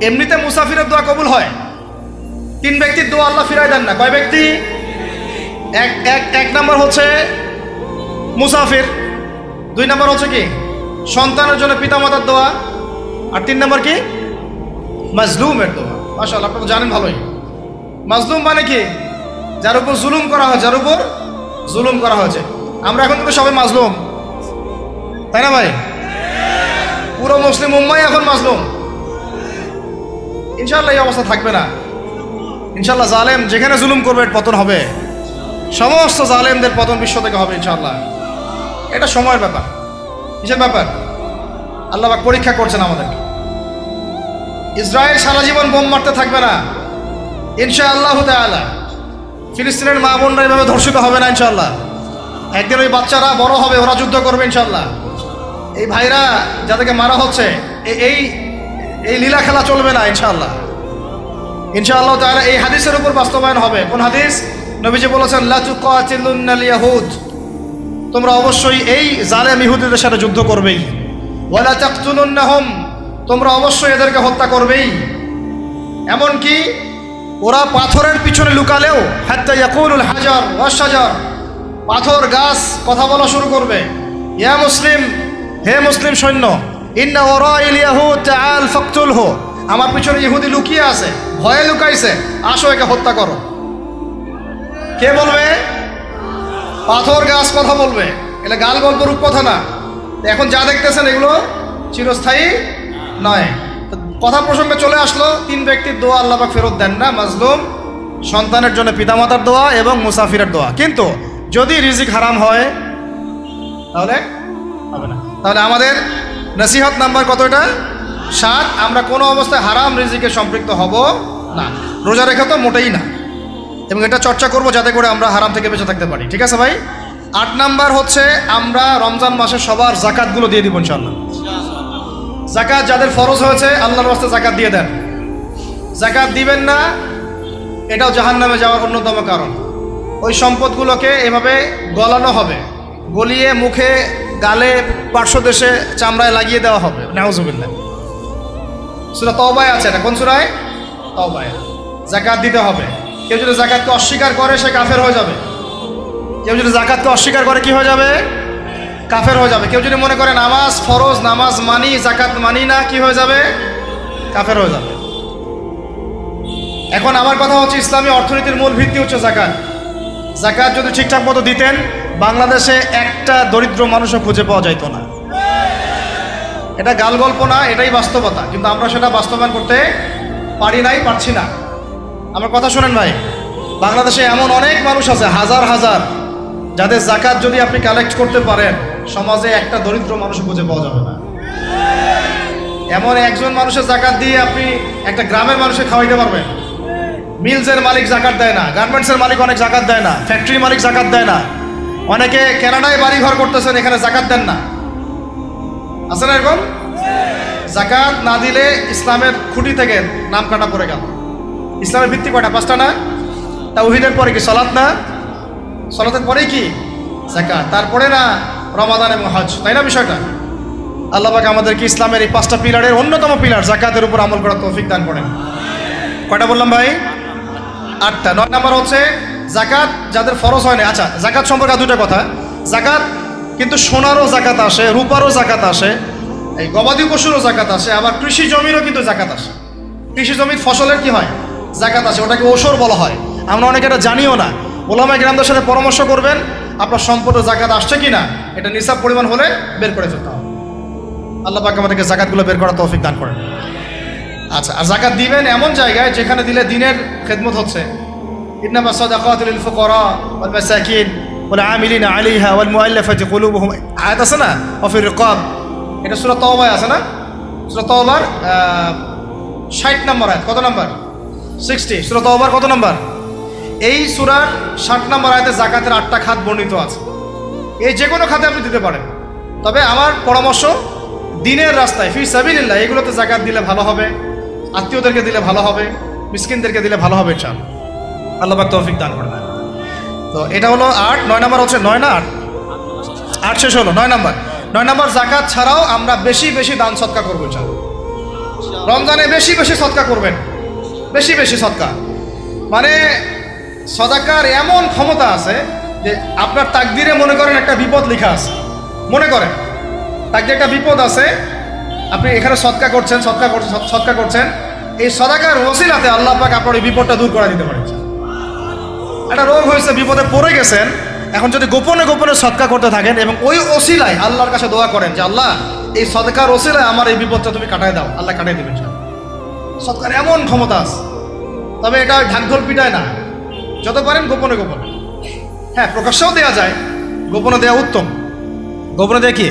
এমনিতে মুসাফিরের দোয়া কবুল হয়, তিন ব্যক্তির দোয়া আল্লাহ ফিরায় দেন না। কয় ব্যক্তি? এক নাম্বার হচ্ছে মুসাফির, দুই নাম্বার হচ্ছে কি সন্তানের জন্য পিতামাতার দোয়া, আর তিন নাম্বার কি মাজলুমের দোয়া। মাশাআল্লাহ, আপনারা জানেন ভালোই। মাজলুম মানে কি? যার উপর জুলুম করা হয়, যার উপর জুলুম করা হয়েছে। আমরা এখন কিন্তু সবাই মাজলুম, তাই না ভাই? পুরো মুসলিম উম্মাই এখন মাজলুম। ইনশাআল্লাহ এই অবস্থা থাকবে না। ইনশাআল্লাহ জালেম যেখানে জুলুম করবে পতন হবে, সমস্ত জালেমদের পতন বিশ্ব থেকে হবে ইনশাআল্লাহ। এটা সময়ের ব্যাপার। কিসের ব্যাপার? আল্লাহ পাক পরীক্ষা করছেন আমাদেরকে। ইসরায়েল সারা জীবন বোম মারতে থাকবে না ইনশাআল্লাহ তাআলা। ফিলিস্তিনের মা বোনরা এভাবে ধর্ষিত হবে না ইনশাআল্লাহ। একদিন ওই বাচ্চারা বড় হবে, ওরা যুদ্ধ করবে ইনশাআল্লাহ। এই ভাইরা যাদেরকে মারা হচ্ছে, এই এই লীলা খেলা চলবে না ইনশাআল্লাহ। ইনশাআল্লাহ তাআলা এই হাদিসের উপর বাস্তবায়ন হবে। কোন হাদিস? নবীজি বলেছেন লা তুকাতিলুন্নাল ইয়াহুদ, তোমরা অবশ্যই এই জালেম ইহুদিদের সাথে যুদ্ধ করবেই। ওয়ালা তাকতুলুন্নাহুম, তোমরা অবশ্যই এদেরকে হত্যা করবেই। এমনকি ওরা পাথরের পিছনে লুকালেও হাত্তা ইয়াকুলুল হাজার ওয়াশ শাজার, পাথর গাছ কথা বলা শুরু করবে। ইয়া মুসলিম, হে মুসলিম সৈন্য, ইন্না ওয়ারাইল ইয়াহুদ তাআল ফাকতুলহু, আমার পিছনে ইহুদি লুকিয়ে আছে, ভয়ে লুকাইছে, আসো একে হত্যা করো। কে বলবে? পাথর গাছ কথা বলবে। এটা গাল গল্প রূপ কথা না। এখন যা দেখতেছেন এগুলো চিরস্থায়ী নয়। কথা প্রসঙ্গে চলে আসলো, তিন ব্যক্তির দোয়া আল্লাহ পাক ফেরত দেন না, মাজলুম, সন্তানের জন্য পিতামাতার দোয়া এবং মুসাফিরের দোয়া। কিন্তু যদি রিজিক হারাম হয় তাহলে হবে না। তাহলে আমাদের নসিহত নাম্বার কত? এটা 7। আমরা কোনো অবস্থায় হারাম রিজিকে সম্পৃক্ত হব না। রোজা রেখা তো মোটেই না, এবং এটা চর্চা করব যাতে করে আমরা হারাম থেকে বেঁচে থাকতে পারি। ঠিক আছে ভাই? 8 নাম্বার হচ্ছে আমরা রমজান মাসে সবার জাকাতগুলো দিয়ে দিব ইনশাআল্লাহ। জাকাত যাদের ফরজ হয়েছে আল্লাহর রাস্তায় জাকাত দিয়ে দেন। জাকাত দিবেন না, এটাও জাহান্নামে যাওয়ার অন্যতম কারণ। ওই সম্পদগুলোকে এভাবে গলানো হবে, গলিয়ে মুখে, গালে, পার্শ্বদেশে, চামড়ায় লাগিয়ে দেওয়া হবে। নাউজুবিল্লাহ। সূরা তাওবায় আছে এটা। কোন সূরায়? তাওবায়। জাকাত দিতে হবে। কেউ যদি জাকাতকে অস্বীকার করে সে কাফের হয়ে যাবে। কেউ যদি জাকাতকে অস্বীকার করে কি হয়ে যাবে? কাফের হয়ে যাবে। কেউ যদি মনে করে নামাজ ফরজ, নামাজ মানি, জাকাত মানি না, কি হয়ে যাবে? কাফের হয়ে যাবে। এখন আমার কথা হচ্ছে, ইসলামী অর্থনীতির মূল ভিত্তি হচ্ছে জাকাত। জাকাত যদি ঠিকঠাক মতো দিতেন, বাংলাদেশে একটা দরিদ্র মানুষও খুঁজে পাওয়া যাইতো না। এটা গাল গল্প না, এটাই বাস্তবতা। কিন্তু আমরা সেটা বাস্তবায়ন করতে পারি নাই, পারছি না। আমার কথা শোনেন ভাই, বাংলাদেশে এমন অনেক মানুষ আছে, হাজার হাজার, যাদের জাকাত যদি আপনি কালেক্ট করতে পারেন, সমাজে একটা দরিদ্র মানুষ খুঁজে পাওয়া যাবে না। এমন একজন মানুষের জাকাত দিয়ে আপনি একটা গ্রামের মানুষকে খাওয়াইতে পারবেন। মিলসের মালিক জাকাত দেয় না, গার্মেন্টসের মালিক অনেক জাকাত দেয় না, ফ্যাক্টরির মালিক জাকাত দেয় না, অনেকে কানাডায় বাড়ি ঘর করতেছেন, এখানে জাকাত দেন না। আছে না এরকম? জাকাত না দিলে ইসলামের খুঁটি থেকে নাম কাটা পড়ে গেল। ইসলামের ভিত্তি কয়টা? 5টা না? তাওহীদের পরে কি সালাত না? সালাতের পরেই কি যাকাত, তারপরে না রমাদান এবং হজ, তাই না বিষয়টা? আল্লাহ পাক আমাদেরকে ইসলামের এই 5টা পিলারের অন্যতম পিলার যাকাতের উপর আমল করার তৌফিক দান করেন। কয়টা বললাম ভাই? 8টা। 9 নাম্বার হচ্ছে যাকাত যাদের ফরজ হয় না। আচ্ছা, যাকাত সম্পর্কে 2টা কথা। যাকাত কিন্তু সোনারও যাকাত আসে, রূপারও যাকাত আসে, এই গবাদি পশুরও যাকাত আসে, আবার কৃষি জমিরও কিন্তু যাকাত আসে। কৃষি জমির ফসলের কি হয়? জাকাত আছে, ওটাকে ওসর বলা হয়। আমরা অনেকে এটা জানিও না। ওলামায়ে কেরামদের সাথে পরামর্শ করবেন, আপনার সম্পদ জাকাত আসছে কিনা এটা নিসাব পরিমাণ হলে বের করে ফেলতে হবে। আল্লাহ পাক আমাদেরকে জাকাতগুলো বের করার তৌফিক দান করেন। আচ্ছা, আর জাকাত দিবেন এমন জায়গায় যেখানে দিলে দিনের খেদমত হচ্ছে। ইন্নামা সাদাকাতু লিল ফুকারা ওয়াল মাসাকিন ওয়াল আমিলিনা আলাইহা ওয়াল মুআল্লাফাতি কুলুবুহুম, আয়াত আছে না, ওয়া ফির রিকাব, এটা সূরা তাওবায় আছে না? সূরা তাওবার 60 নম্বর আয়াত। কত নম্বর? 60। সূরা তাওবার কত নম্বর? এই সূরার 60 নম্বর আয়াতে যাকাতের 8টা খাত বর্ণিত আছে। এই যে কোনো খাতে আপনি দিতে পারেন, তবে আমার পরামর্শ দিনের রাস্তায় ফি সাবিলিল্লাহ এগুলোতে যাকাত দিলে ভালো হবে, আত্মীয়দেরকে দিলে ভালো হবে, মিসকিনদেরকে দিলে ভালো হবে ইনশাআল্লাহ। আল্লাহ পাক তৌফিক দান করেন। তো এটা হলো 8। 9 নম্বর হচ্ছে 9 না 8? 8 শেষ হলো, 9 নম্বর। 9 নম্বর যাকাত ছাড়াও আমরা বেশি বেশি দান সদকা করবো ইনশাআল্লাহ। রমজানে বেশি বেশি সদকা করবেন, বেশি বেশি সদকা। মানে সদাকার এমন ক্ষমতা আছে যে আপনার তাকদিরে মনে করেন একটা বিপদ লেখা আছে, মনে করেন তাকদিরে একটা বিপদ আছে, আপনি এখানে সদকা করছেন, সদকা করছেন, এই সদাকার ওসিলাতে আল্লাহ পাক আপনার এই বিপদটা দূর করে দিতে পারেন। একটা রোগ হয়েছে, বিপদে পড়ে গেছেন, এখন যদি গোপনে গোপনে সদকা করতে থাকেন এবং ওই ওসিলায় আল্লাহর কাছে দোয়া করেন যে আল্লাহ এই সদকার ওসিলায় আমার এই বিপদটা তুমি কাটায় দাও, আল্লাহ কাটাই দেবেন। সদকার এমন ক্ষমতা আছে, তবে এটা ঢাকঢোল পিটায় না, যত পারেন গোপনে গোপনে। হ্যাঁ, প্রকাশ্যেও দেওয়া যায়, গোপনে দেওয়া উত্তম। গোপনে দেওয়া কি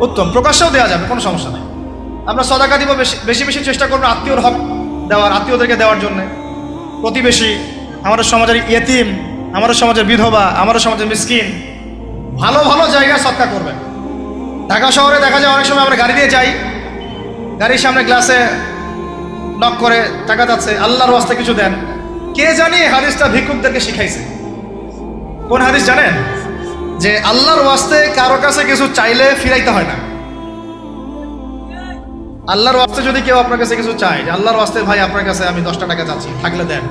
উত্তম, প্রকাশ্যেও দেওয়া যাবে, কোনো সমস্যা নেই। আমরা সদাকা দিব, বেশি বেশি চেষ্টা করবো আত্মীয়র হক দেওয়ার, আত্মীয়দেরকে দেওয়ার জন্যে, প্রতিবেশী, আমাদের সমাজের ইয়েতিম, আমাদের সমাজের বিধবা, আমাদের সমাজের মিসকিন, ভালো ভালো জায়গায় সদকা করবেন। ঢাকা শহরে দেখা যায় অনেক সময় আমরা গাড়ি দিয়ে যাই, গাড়ির সামনে গ্লাসে নক করে টাকা যাচ্ছে, আল্লাহর ওয়াস্তে কিছু দেন। কে জানি হাদিসটা ভিক্ষুকদেরকে শিখাইছে। কোন হাদিস জানেন? যে আল্লাহর ওয়াস্তে কারো কাছে কিছু চাইলে ফিরাইতে হয় না। আল্লাহর ওয়াস্তে যদি কেউ আপনার কাছে কিছু চায়, যে আল্লাহর ওয়াস্তে ভাই আপনার কাছে আমি 10টা টাকা চাচ্ছি, থাকলে দেন,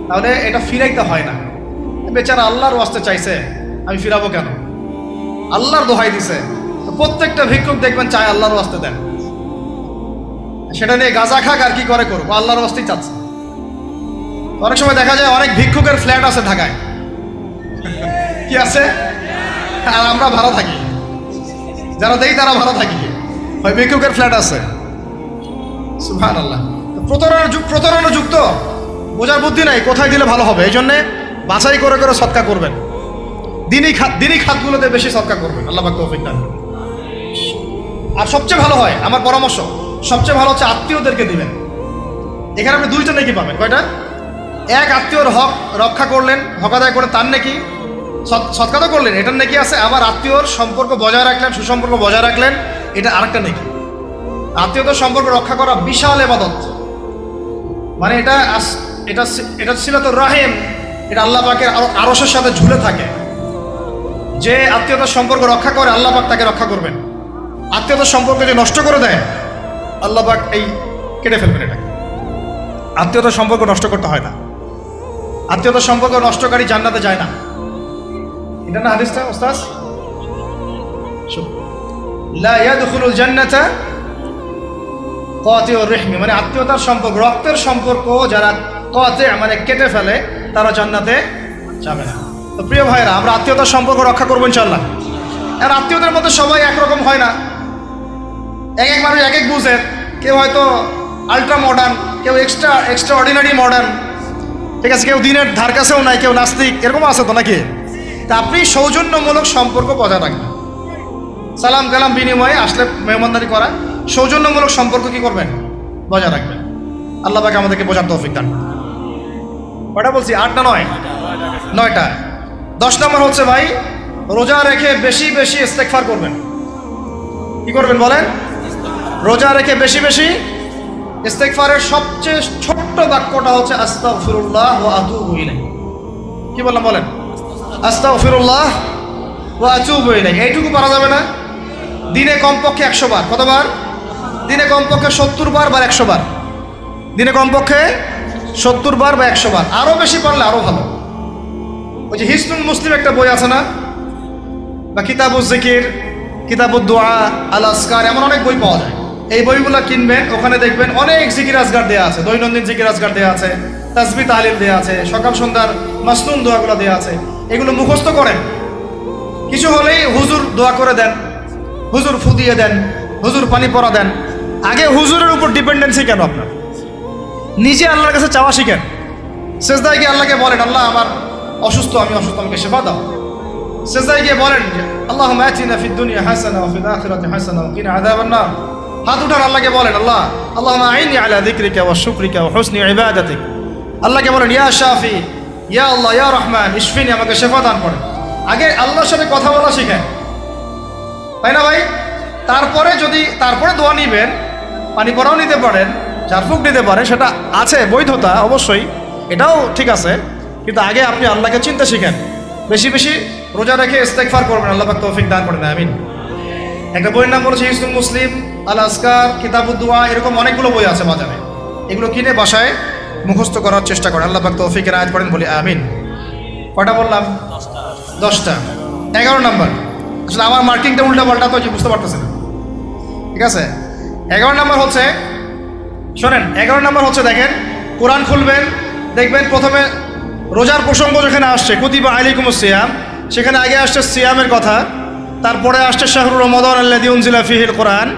তাহলে এটা ফিরাইতে হয় না। বেচারা আল্লাহর ওয়াস্তে চাইছে, আমি ফিরাবো কেন? আল্লাহর দোহাই দিছে। প্রত্যেকটা ভিক্ষুক দেখবেন চায় আল্লাহর ওয়াস্তে দেন, সেটা নিয়ে গাঁজা খাক আর কি করে করবো, আল্লাহর ওয়াস্তেই চাচ্ছে। অনেক সময় দেখা যায় অনেক ভিক্ষুকের ফ্ল্যাট আছে ঢাকায়, কি আছে, আর আমরা ভালো থাকি, যারা দেই তারা ভালো থাকি, হয় ভিক্ষুকের ফ্ল্যাট আছে। সুবহানাল্লাহ। প্রতারণা যুক্ত, বোঝার বুদ্ধি নাই কোথায় দিলে ভালো হবে, এই জন্যে বাছাই করে করে সদকা করবেন। দিনই খাতগুলোতে বেশি সদকা করবেন, আল্লাহ পাক তৌফিক দান করুন। আর সবচেয়ে ভালো হয়, আমার পরামর্শ, সবচেয়ে ভালো হচ্ছে আত্মীয়দেরকে দিবেন। এখানে আপনি 2টা নেকি পাবেন। কয়টা? এক, আত্মীয়র হক রক্ষা করলেন, হক আদায় করে তার নেকি, সৎকার তো করলেন, এটার নেকি আছে। আবার আত্মীয়র সম্পর্ক বজায় রাখলেন, সুসম্পর্ক বজায় রাখলেন, এটা আরেকটা নেকি। আত্মীয়তার সম্পর্ক রক্ষা করা বিশাল ইবাদত। মানে এটা সিলাতুর রাহিম, এটা আল্লাহ পাকের আরশের সাথে ঝুলে থাকে। যে আত্মীয়তার সম্পর্ক রক্ষা করে আল্লাহ পাক তাকে রক্ষা করবেন। আত্মীয়তার সম্পর্ক যে নষ্ট করে দেয় আল্লাহ পাক এই কেটে ফেলবেন। এটা আত্মীয়তার সম্পর্ক নষ্ট করতে হয় না। আত্মীয়তার সম্পর্ক নষ্টকারী জান্নাতে যায় না, এটা না হাদিসটা ওস্তাদ? লা ইয়াদখুলুল জান্নাতা কাতিউর রহমি, মানে আত্মীয়তার সম্পর্ক, রক্তের সম্পর্ক যারা কাতি মানে কেটে ফেলে তারা জান্নাতে যাবে না। তো প্রিয় ভাইরা, আমরা আত্মীয়তার সম্পর্ক রক্ষা করবো ইনশাআল্লাহ। আর আত্মীয়দের মধ্যে সবাই একরকম হয় না, এক এক মানুষ এক এক বুঝের। কেউ হয়তো আলট্রা মডার্ন, কেউ এক্সট্রা অর্ডিনারি মডার্ন, ঠিক আছে, কেউ দিনের ধার কাছেও নাই, কেউ নাস্তিক, এরকম আছে তো নাকি? তা আপনি সৌজন্যমূলক সম্পর্ক বজায় রাখবেন। সালাম কালাম বিনিময়ে আসলে মেহমানদারি করা, সৌজন্যমূলক সম্পর্ক কি করবেন? বজায় রাখবেন। আল্লাহ পাক আমাদেরকে বোঝার তৌফিক দান। কয়টা বলছি? 8 না 9? 9টা। 10 নম্বর হচ্ছে ভাই, রোজা রেখে বেশি বেশি ইস্তেগফার করবেন। কি করবেন বলেন? রোজা রেখে বেশি বেশি ইস্তেগফারের সবচেয়ে ছোট্ট বাক্যটা হচ্ছে আস্তাগফিরুল্লাহ ওয়া আতুবু ইলাইহি। কি বললাম বলেন? আস্তাগফিরুল্লাহ ওয়া আতুবু ইলাইহি। এইটুকু পারা যাবে না? দিনে কমপক্ষে 100 বার। কতবার? দিনে কমপক্ষে 70 বার বা 100 বার। দিনে কমপক্ষে 70 বার বা 100 বার। আরও বেশি পারলে আরও ভালো। ওই যে হিসনুল মুসলিম একটা বই আছে না, বা কিতাবুজ জিকির, কিতাবুদ দুআ, আল আসকার, এমন অনেক বই পাওয়া যায়। এই বইগুলো কিনবেন, ওখানে দেখবেন অনেক জিকির আজগার দেওয়া আছে, দৈনন্দিন জিকির আজগার দেওয়া আছে, তাসবিহ তাহলিল দেওয়া আছে, সকাল সন্ধ্যার মাসনুন দোয়াগুলো দেওয়া আছে। এগুলো মুখস্থ করেন। কিছু হলেই হুজুর দোয়া করে দেন, হুজুর ফু দিয়ে দেন, হুজুর পানি পরা দেন। আগে হুজুরের উপর ডিপেন্ডেন্সি কেন আপনার? নিজে আল্লাহর কাছে চাওয়া শিখেন। সেজদায় গিয়ে আল্লাহকে বলেন, আল্লাহ আমার অসুস্থ, আমি অসুস্থ, আমাকে সেবা দাও। সেজদায় গিয়ে বলেন আল্লাহুম্মা আতিনা ফিদ দুনিয়া হাসানা ওয়া ফিল আখিরাতি হাসানা ওয়া কিনা আযাবান নার। হাত উঠান, আল্লাহকে বলেন আল্লাহ আল্লাহুম্মা আইনি আলা যিকরিকা ওয়া শুকরিকা ওয়া হুসনি ইবাদাতিক। আল্লাহকে বলেন ইয়া শাফি, ইয়া আল্লাহ, ইয়া রহমান ইশফিনি, আমাকে শেফা দান করেন। আগে আল্লাহর সাথে কথা বলা শিখেন, তাই না ভাই? তারপরে দোয়া নিবেন, পানি পরাও নিতে পারেন, ঝাড়ফুঁক নিতে পারেন, সেটা আছে বৈধতা অবশ্যই, এটাও ঠিক আছে। কিন্তু আগে আপনি আল্লাহকে চিনতে শিখেন। বেশি বেশি রোজা রেখে ইস্তেগফার করবেন, আল্লাহ পাক তৌফিক দান করেন, আমিন। একটা বইয়ের নাম বলেছে হিসনুল মুসলিম, আল আসকার, কিতাবুদ দুয়া, এরকম অনেকগুলো বই আছে বাজারে। এগুলো কিনে বাসায় মুখস্থ করার চেষ্টা করেন, আল্লাহ পাক তৌফিকের আয়াত করেন, বলি আমিন। কটা বললাম? 10টা। 11 নম্বর, আসলে আমার মার্কিংটা উল্টা পাল্টা তো বুঝতে পারতেছে না, ঠিক আছে? 11 নম্বর হচ্ছে, শোনেন, 11 নম্বর হচ্ছে, দেখেন কোরআন খুলবেন, দেখবেন প্রথমে রোজার প্রসঙ্গ যেখানে আসছে কুতিবা আলাইকুমুস সিয়াম, সেখানে আগে আসছে সিয়ামের কথা, তারপরে আসছে শাহরুর রমাদান আল্লাযী উনজিলা ফীহিল কোরআন,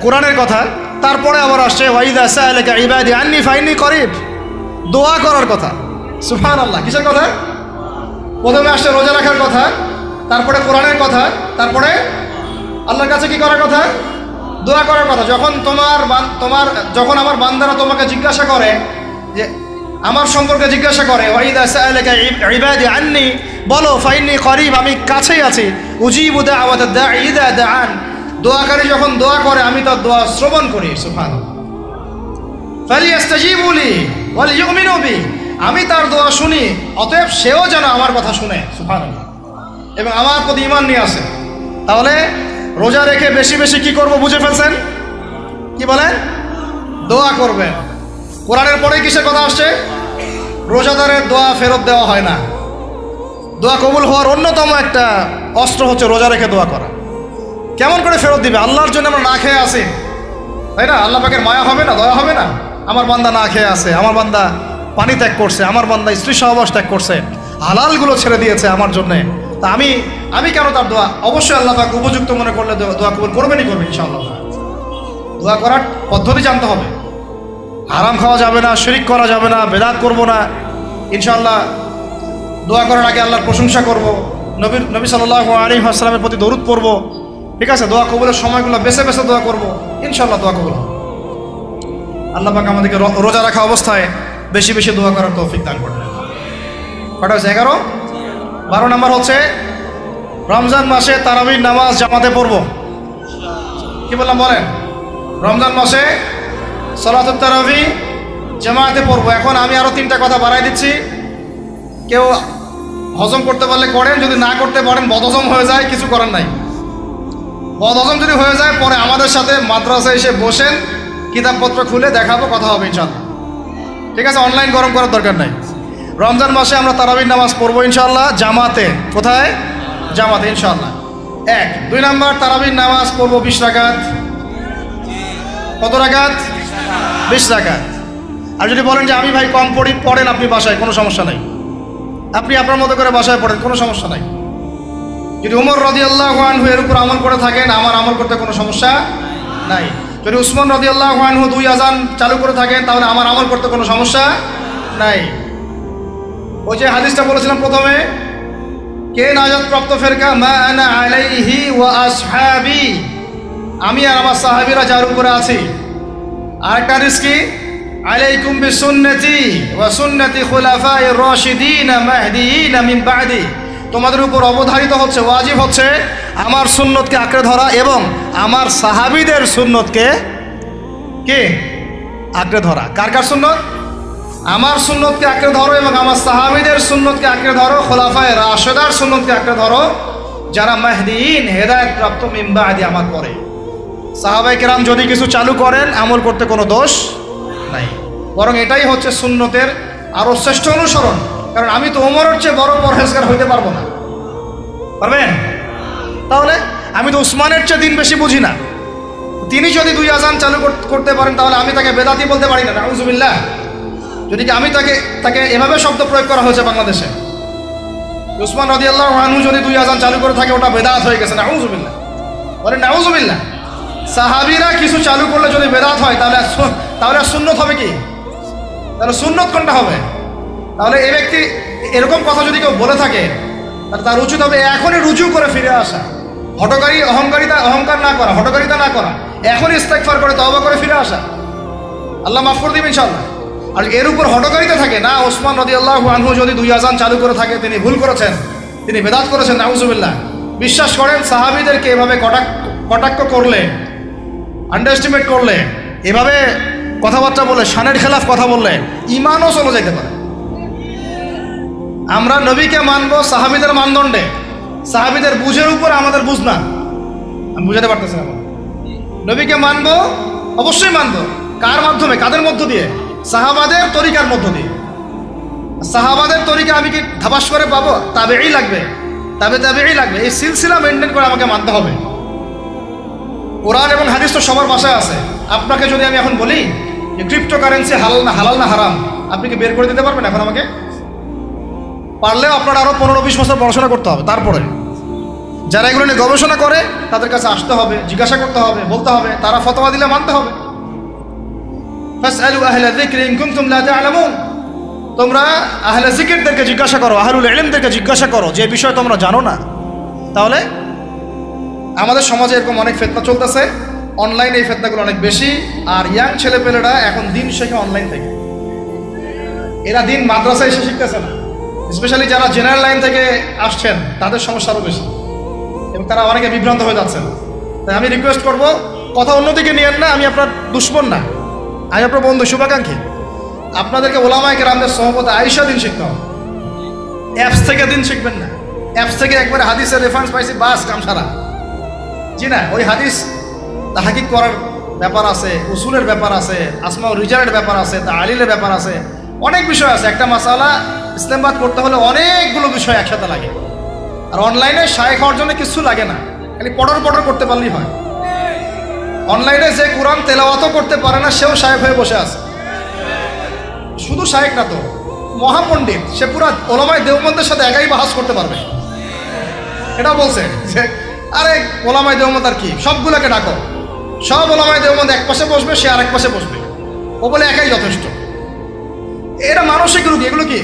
কোরআনের কথা, তারপরে আবার আসছে ওয়াইদা সাআলাকা ইবাদি আন্নী ফাইন্নী করিব, দোয়া করার কথা। সুবহানাল্লাহ, কিসের কথা? প্রথমে আসছে রোজা রাখার কথা, তারপরে কোরআনের কথা, তারপরে আল্লাহর কাছে কি করার কথা? দোয়া করার কথা। যখন আমার বান্দারা তোমাকে জিজ্ঞাসা করে, যে আমার সম্পর্কে জিজ্ঞাসা করে, ওয়াইদা সাআলাকা ইবাদি আন্নী, বলো ফাইন্নী করিব, আমি কাছেই আছি, উজিবু দাওয়াতাদ দাঈ ইযা দাআন, দোয়াকারী যখন দোয়া করে আমি তার দোয়া শ্রবণ করি। সুবহানাল্লাহ। ফালিয়াস্তাজিবু লি ওয়াল ইউমিনু বি, আমি তার দোয়া শুনি, অতএব সেও যেন আমার কথা শুনে। সুবহানাল্লাহ। এবং আমার প্রতি ঈমান নিয়ে আসে। তাহলে রোজা রেখে বেশি বেশি কি করব বুঝে ফেলছেন? কি বলেন? দোয়া করবেন। কোরআনের পরে কিসের কথা আসছে? রোজাদারের দোয়া ফেরত দেওয়া হয় না। দোয়া কবুল হওয়ার অন্যতম একটা অস্ত্র হচ্ছে রোজা রেখে দোয়া করা। কেমন করে ফেরত দিবে? আল্লাহর জন্য আমরা না খেয়ে আসি, তাই না? আল্লাহ পাকের মায়া হবে না, দয়া হবে না? আমার বান্দা না খেয়ে আছে, আমার বান্দা পানি ত্যাগ করছে, আমার বান্দা স্ত্রী সহবাস ত্যাগ করছে, হালালগুলো ছেড়ে দিয়েছে আমার জন্যে, তা আমি কেন তার দোয়া? অবশ্যই আল্লাহ পাক উপযুক্ত মনে করলে দোয়া কবুল করবেনই করবেন ইনশাআল্লাহ। দোয়া করার পদ্ধতি জানতে হবে। হারাম খাওয়া যাবে না, শিরিক করা যাবে না, বেদাত করব না। ইনশাআল্লাহ দোয়া করার আগে আল্লাহর প্রশংসা করব, নবী সাল্লাল্লাহু আলাইহি ওয়াসাল্লামের প্রতি দরুদ পড়ব, ঠিক আছে? দোয়া কবুলের সময়গুলো বেছে বেছে দোয়া করব, ইনশাআল্লাহ দোয়া কবুল হবে। আল্লাহ পাক আমাদেরকে রোজা রাখা অবস্থায় বেশি বেশি দোয়া করার তৌফিক দান করবেন। কটা হচ্ছে? 11। 12 নম্বর হচ্ছে রমজান মাসে তারাবির নামাজ জামাতে পড়ব। কি বললাম বলেন? রমজান মাসে সালাতুত তারাবি জামাতে পড়ব। এখন আমি আরো 3টা কথা বাড়াই দিচ্ছি, কেউ হজম করতে পারলে করেন, যদি না করতে পারেন বদহজম হয়ে যায়, কিছু করার নাই। বদহজম যদি হয়ে যায় পরে আমাদের সাথে মাদ্রাসায় এসে বসেন, কিতাবপত্র খুলে দেখাবো, কথা হবে ইনশাআল্লাহ, ঠিক আছে? অনলাইন গরম করার দরকার নাই। রমজান মাসে আমরা তারাবির নামাজ পড়বো ইনশাআল্লাহ জামাতে। কোথায়? জামাতে ইনশাআল্লাহ। 1। 2 নম্বর, তারাবির নামাজ পড়বো 20 রাকাত। কত রাকাত? 20 রাকাত। আর যদি বলেন যে আমি ভাই কম পড়ি, পড়েন আপনি বাসায়, কোনো সমস্যা নাই, আপনি আপনার মতো করে বাসায় পড়েন, কোনো সমস্যা নাই। যদি উমর রাদিয়াল্লাহু আনহু এর উপর আমল করে থাকেন, আমার আমল করতে কোনো সমস্যা নাই। যদি উসমান রাদিয়াল্লাহু আনহু 2 আযান চালু করে থাকেন, তাহলে আমার আমল করতে কোনো সমস্যা নাই। ওই যে হাদিসটা বলেছিলাম প্রথমে, কে নাজাত প্রাপ্ত ফেরকা? মা আনা আলাইহি ওয়া আসহাবি, আমি আর আমার সাহাবীরা যার উপরে আছি। আরেকটা হাদিস কি? আলাইকুম বিসুন্নতি ওয়া সুন্নতি খুলাফায়ে রাশিদিন মাহদিয়িন মিন বা'দি, তোমাদের উপর অবধারিত হচ্ছে, ওয়াজিব হচ্ছে আমার সুন্নতকে আঁকড়ে ধরা এবং আমার সাহাবীদের সুন্নতকে কে আঁকড়ে ধরা। কার কার সুন্নত? আমার সুন্নতকে আঁকড়ে ধরো এবং আমার সাহাবীদের সুন্নতকে আঁকড়ে ধরো, খোলাফায়ে রাশেদার সুন্নতকে আঁকড়ে ধরো, যারা মাহদিয়িন হেদায়েত প্রাপ্ত মিন বা'দি, আমার পরে। সাহাবায়ে কেরাম যদি কিছু চালু করেন, আমল করতে কোনো দোষ নাই, বরং এটাই হচ্ছে সুন্নতের আরো শ্রেষ্ঠ অনুসরণ। কারণ আমি তো ওমরের চেয়ে বড় পরহেজগার হইতে পারবো না, পারবেন? তাহলে আমি তো উসমানের চেয়ে দিন বেশি বুঝি না, তিনি যদি 2 আযান চালু করতে পারেন তাহলে আমি তাকে বেদাতি বলতে পারি না, নাউযুবিল্লাহ। যদি কি আমি তাকে এভাবে শব্দ প্রয়োগ করা হয়েছে বাংলাদেশে, উসমান রাদিয়াল্লাহু আনহু যদি 2 আযান চালু করে থাকে ওটা বেদাত হয়ে গেছে, নাউযুবিল্লাহ, বলে নাউযুবিল্লাহ। সাহাবীরা কিছু চালু করলে যদি বেদাত হয় তাহলে সুন্নত হবে কি? তাহলে সুন্নত কোনটা হবে? তাহলে এই ব্যক্তি এরকম কথা যদি কেউ বলে থাকে তাহলে তার উচিত হবে এখনই রুজু করে ফিরে আসা, অহংকার না করা, হঠকারিতা না করা, এখনই ইস্তেগফার করে তওবা করে ফিরে আসা, আল্লাহ মাফ করে দিবেন ইনশাআল্লাহ। আর এর উপর হঠকারিতা থাকে না, ওসমান রাদিয়াল্লাহু আনহু যদি 2 আযান চালু করে থাকে তিনি ভুল করেছেন, তিনি বেদাত করেছেন, নাউযুবিল্লাহ। বিশ্বাস করেন সাহাবীদেরকে এভাবে কটাক্ষ করলে, আন্ডারএস্টিমেট করলে, এভাবে কথাবার্তা বলে, শানের খেলাফ কথা বললে ঈমানও চলে যেতে পারে। আমরা নবীকে মানবো সাহাবীদের মানদণ্ডে, সাহাবীদের বুঝের উপর আমাদের বুঝ না। আমি বুঝাতে পারতেছি না। নবীকে মানবো, অবশ্যই মানবো। কার মাধ্যমে? কাদের মধ্য দিয়ে? সাহাবাদের তরিকার মধ্য দিয়ে। সাহাবাদের তরিকা আমি কি ধাপাস করে পাবো? তাবেই লাগবে, তাবেই লাগবে। এই সিলসিলা মেনটেন করে আমাকে মানতে হবে। কোরআন এবং হাদিস তো সবার ভাষায় আছে। আপনাকে যদি আমি এখন বলি যে ক্রিপ্টোকারেন্সি হালাল না হারাম, আপনি কি বের করে দিতে পারবেন এখন আমাকে? পারলেও আপনার আরও 15-20 বছর পড়াশোনা করতে হবে। তারপরে যারা এগুলো নিয়ে গবেষণা করে তাদের কাছে আসতে হবে, জিজ্ঞাসা করতে হবে, বলতে হবে, তারা ফতোয়া দিলে মানতে হবে। ফাসআলু আহলা যিকরি ইন কুনতুম লা তা'লামুন, তোমরা আহলে জিকিরদেরকে জিজ্ঞাসা করো, আহলুল ইলমদেরকে জিজ্ঞাসা করো যে বিষয় তোমরা জানো না। তাহলে আমাদের সমাজে এরকম অনেক ফিতনা চলতেছে, অনলাইনে এই ফিতনাগুলো অনেক বেশি। আর ইয়াং ছেলেপেলেরা এখন দিন শেখে অনলাইন থেকে, এরা দিন মাদ্রাসায় এসে শিখতেছে না। স্পেশালি যারা জেনারেল লাইন থেকে আসছেন তাদের সমস্যা আরও বেশি এবং তারা অনেকে বিভ্রান্ত হয়ে যাচ্ছেন। তাই আমি রিকোয়েস্ট করব, কথা অন্যদিকে নিয়েন না। আমি আপনার দুশ্মন না, আমি আপনার বন্ধু, শুভাকাঙ্ক্ষী। আপনাদেরকে ওলামায়ে কেরামদের সোহবতে আয়েশা দিন শিখতে হবে। অ্যাপস থেকে দিন শিখবেন না। অ্যাপস থেকে একবারে হাদিসের রেফারেন্স পাইছি, বাস কাম সারা। জি না, ওই হাদিস তাহকিক করার ব্যাপার আছে, উসুলের ব্যাপার আছে, আসমা ও রিজালের ব্যাপার আছে, তাআলিলের ব্যাপার আছে, অনেক বিষয় আছে। একটা মাসালা ইসলামবাদ করতে হলে অনেকগুলো বিষয় একসাথে লাগে। আর অনলাইনে শায়েখ হওয়ার জন্য কিছু লাগে না, খালি পড়র করতে পারলেই হয়। অনলাইনে যে কোরআন তেলাওয়াতও করতে পারে না সেও শায়েখ হয়ে বসে আছে। শুধু শায়েখ না তো, মহাপণ্ডিত, সে পুরা ওলামায়ে দেওবন্দের সাথে একাই বাহাস করতে পারবে। এটাও বলছে যে আরে ওলামায়ে দেওবন্দ আর কি, সবগুলোকে ডাকো, সব ওলামায়ে দেওবন্দ এক পাশে বসবে, সে আর এক পাশে বসবে, ও বলে একাই যথেষ্ট। এরা মানসিক রোগী। এগুলো কি?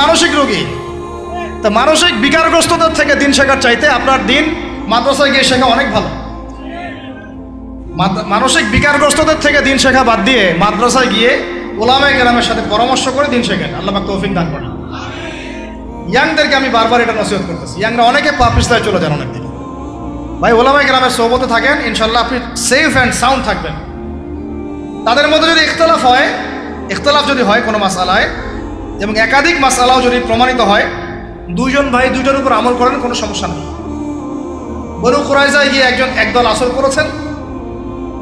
মানসিক রোগী। তা মানসিক বিকারগ্রস্ততার থেকে দিন শেখার চাইতে আপনার দিন মাদ্রাসায় গিয়ে শেখা অনেক ভালো। মানসিক বিকারগ্রস্তদের থেকে দিন শেখা বাদ দিয়ে মাদ্রাসায় গিয়ে ওলামায়ে কেরামের সাথে পরামর্শ করে দিন শেখেন। আল্লাহ পাক তৌফিক দান করেন। ইয়াংদেরকে আমি বারবার এটা নসিহত করতেছি। ইয়াংরা অনেকে পাপিস্তায় চলে যান অনেক দিকে। ভাই, ওলামায়ে কেরামের সোহবতে থাকেন, ইনশাল্লাহ আপনি সেফ অ্যান্ড সাউন্ড থাকবেন। তাদের মধ্যে যদি ইখতলাফ যদি হয় কোনো মাসালায় এবং একাধিক মাসালাও যদি প্রমাণিত হয়, দুইজন ভাই দুইটার উপর আমল করেন, কোনো সমস্যা নেই। বনু কুরাইজায় গিয়ে একদল আসল করেছেন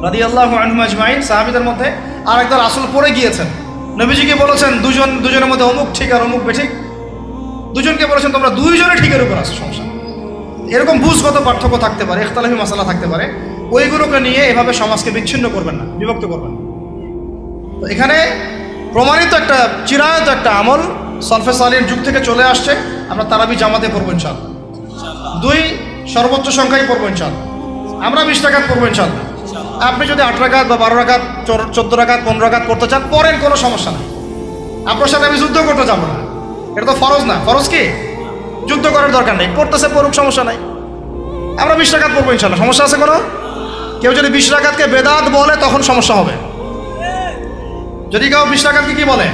রাদিয়াল্লাহু আনহুম আজমাইন, সাহাবীদের মধ্যে, আর একদল আসল পড়ে গিয়েছেন। নবীজিকে বলেছেন দুজনের মধ্যে অমুক ঠিক আর অমুক বেঠিক। দুজনকে বলেছেন তোমরা দুইজনে ঠিকের উপর আসো, সমস্যা। এরকম বুঝগত পার্থক্য থাকতে পারে, ইখতিলাফি মাসালা থাকতে পারে, ওইগুলোকে নিয়ে এভাবে সমাজকে বিচ্ছিন্ন করবেন না, বিভক্ত করবেন না। তো এখানে প্রমাণিত একটা চিরায়ত একটা আমল সলফে সালিহীর যুগ থেকে চলে আসছে। আমরা তারাবি জামাতে পড়বো ইনশাআল্লাহ, 2 সর্বোচ্চ সংখ্যায় পড়বো ইনশাআল্লাহ। আমরা 20 রাকাত পড়বো ইনশাআল্লাহ। আপনি যদি 8 রাকাত বা 12 রাকাত, 14 রাকাত, 15 রাকাত করতে চান পড়েন, কোনো সমস্যা নেই। আপনার সাথে আমি যুদ্ধ করতে যাবো না, এটা তো ফরজ না। ফরজ কি? যুদ্ধ করার দরকার নেই, পড়তেছে পড়ুক, সমস্যা নাই। আমরা 20 রাকাত পড়বো ইনশাআল্লাহ, সমস্যা আছে কোনো? কেউ যদি 20 রাকাতকে বেদাত বলে তখন সমস্যা হবে। যদি কেউ 20 রাকাতকে কি বলে?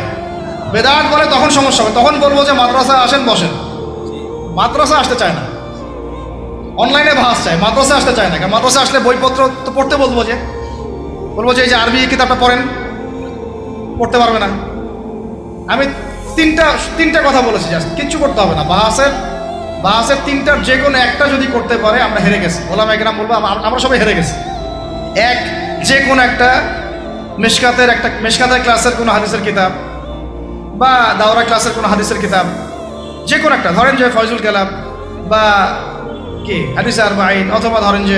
বেদাত বলে, তখন সমস্যা হবে। তখন বলবো যে মাদ্রাসায় আসেন, বসেন। মাদ্রাসা আসতে চায় না, অনলাইনে ভাস চায়, মাদ্রাসা আসতে চায় না। কারণ মাদ্রাসা আসলে বইপত্র তো পড়তে বলবো যে এই যে আরবি কিতাবটা পড়েন, পড়তে পারবে না। আমি তিনটা কথা বলেছি, জাস্ট কিচ্ছু করতে হবে না। বাহাসের 3টার যে কোনো একটা যদি করতে পারে আমরা হেরে গেছি। ওলামায়ে কেরাম বলবো আমরা সবাই হেরে গেছি। যে কোনো একটা মেশকাতের ক্লাসের কোনো হাদিসের কিতাব বা দাওরা ক্লাসের কোনো হাদিসের কিতাব, যে কোনো একটা, ধরেন যে ফয়জুল কালাম বা কি হাদিস আরবাঈন, অথবা ধরেন যে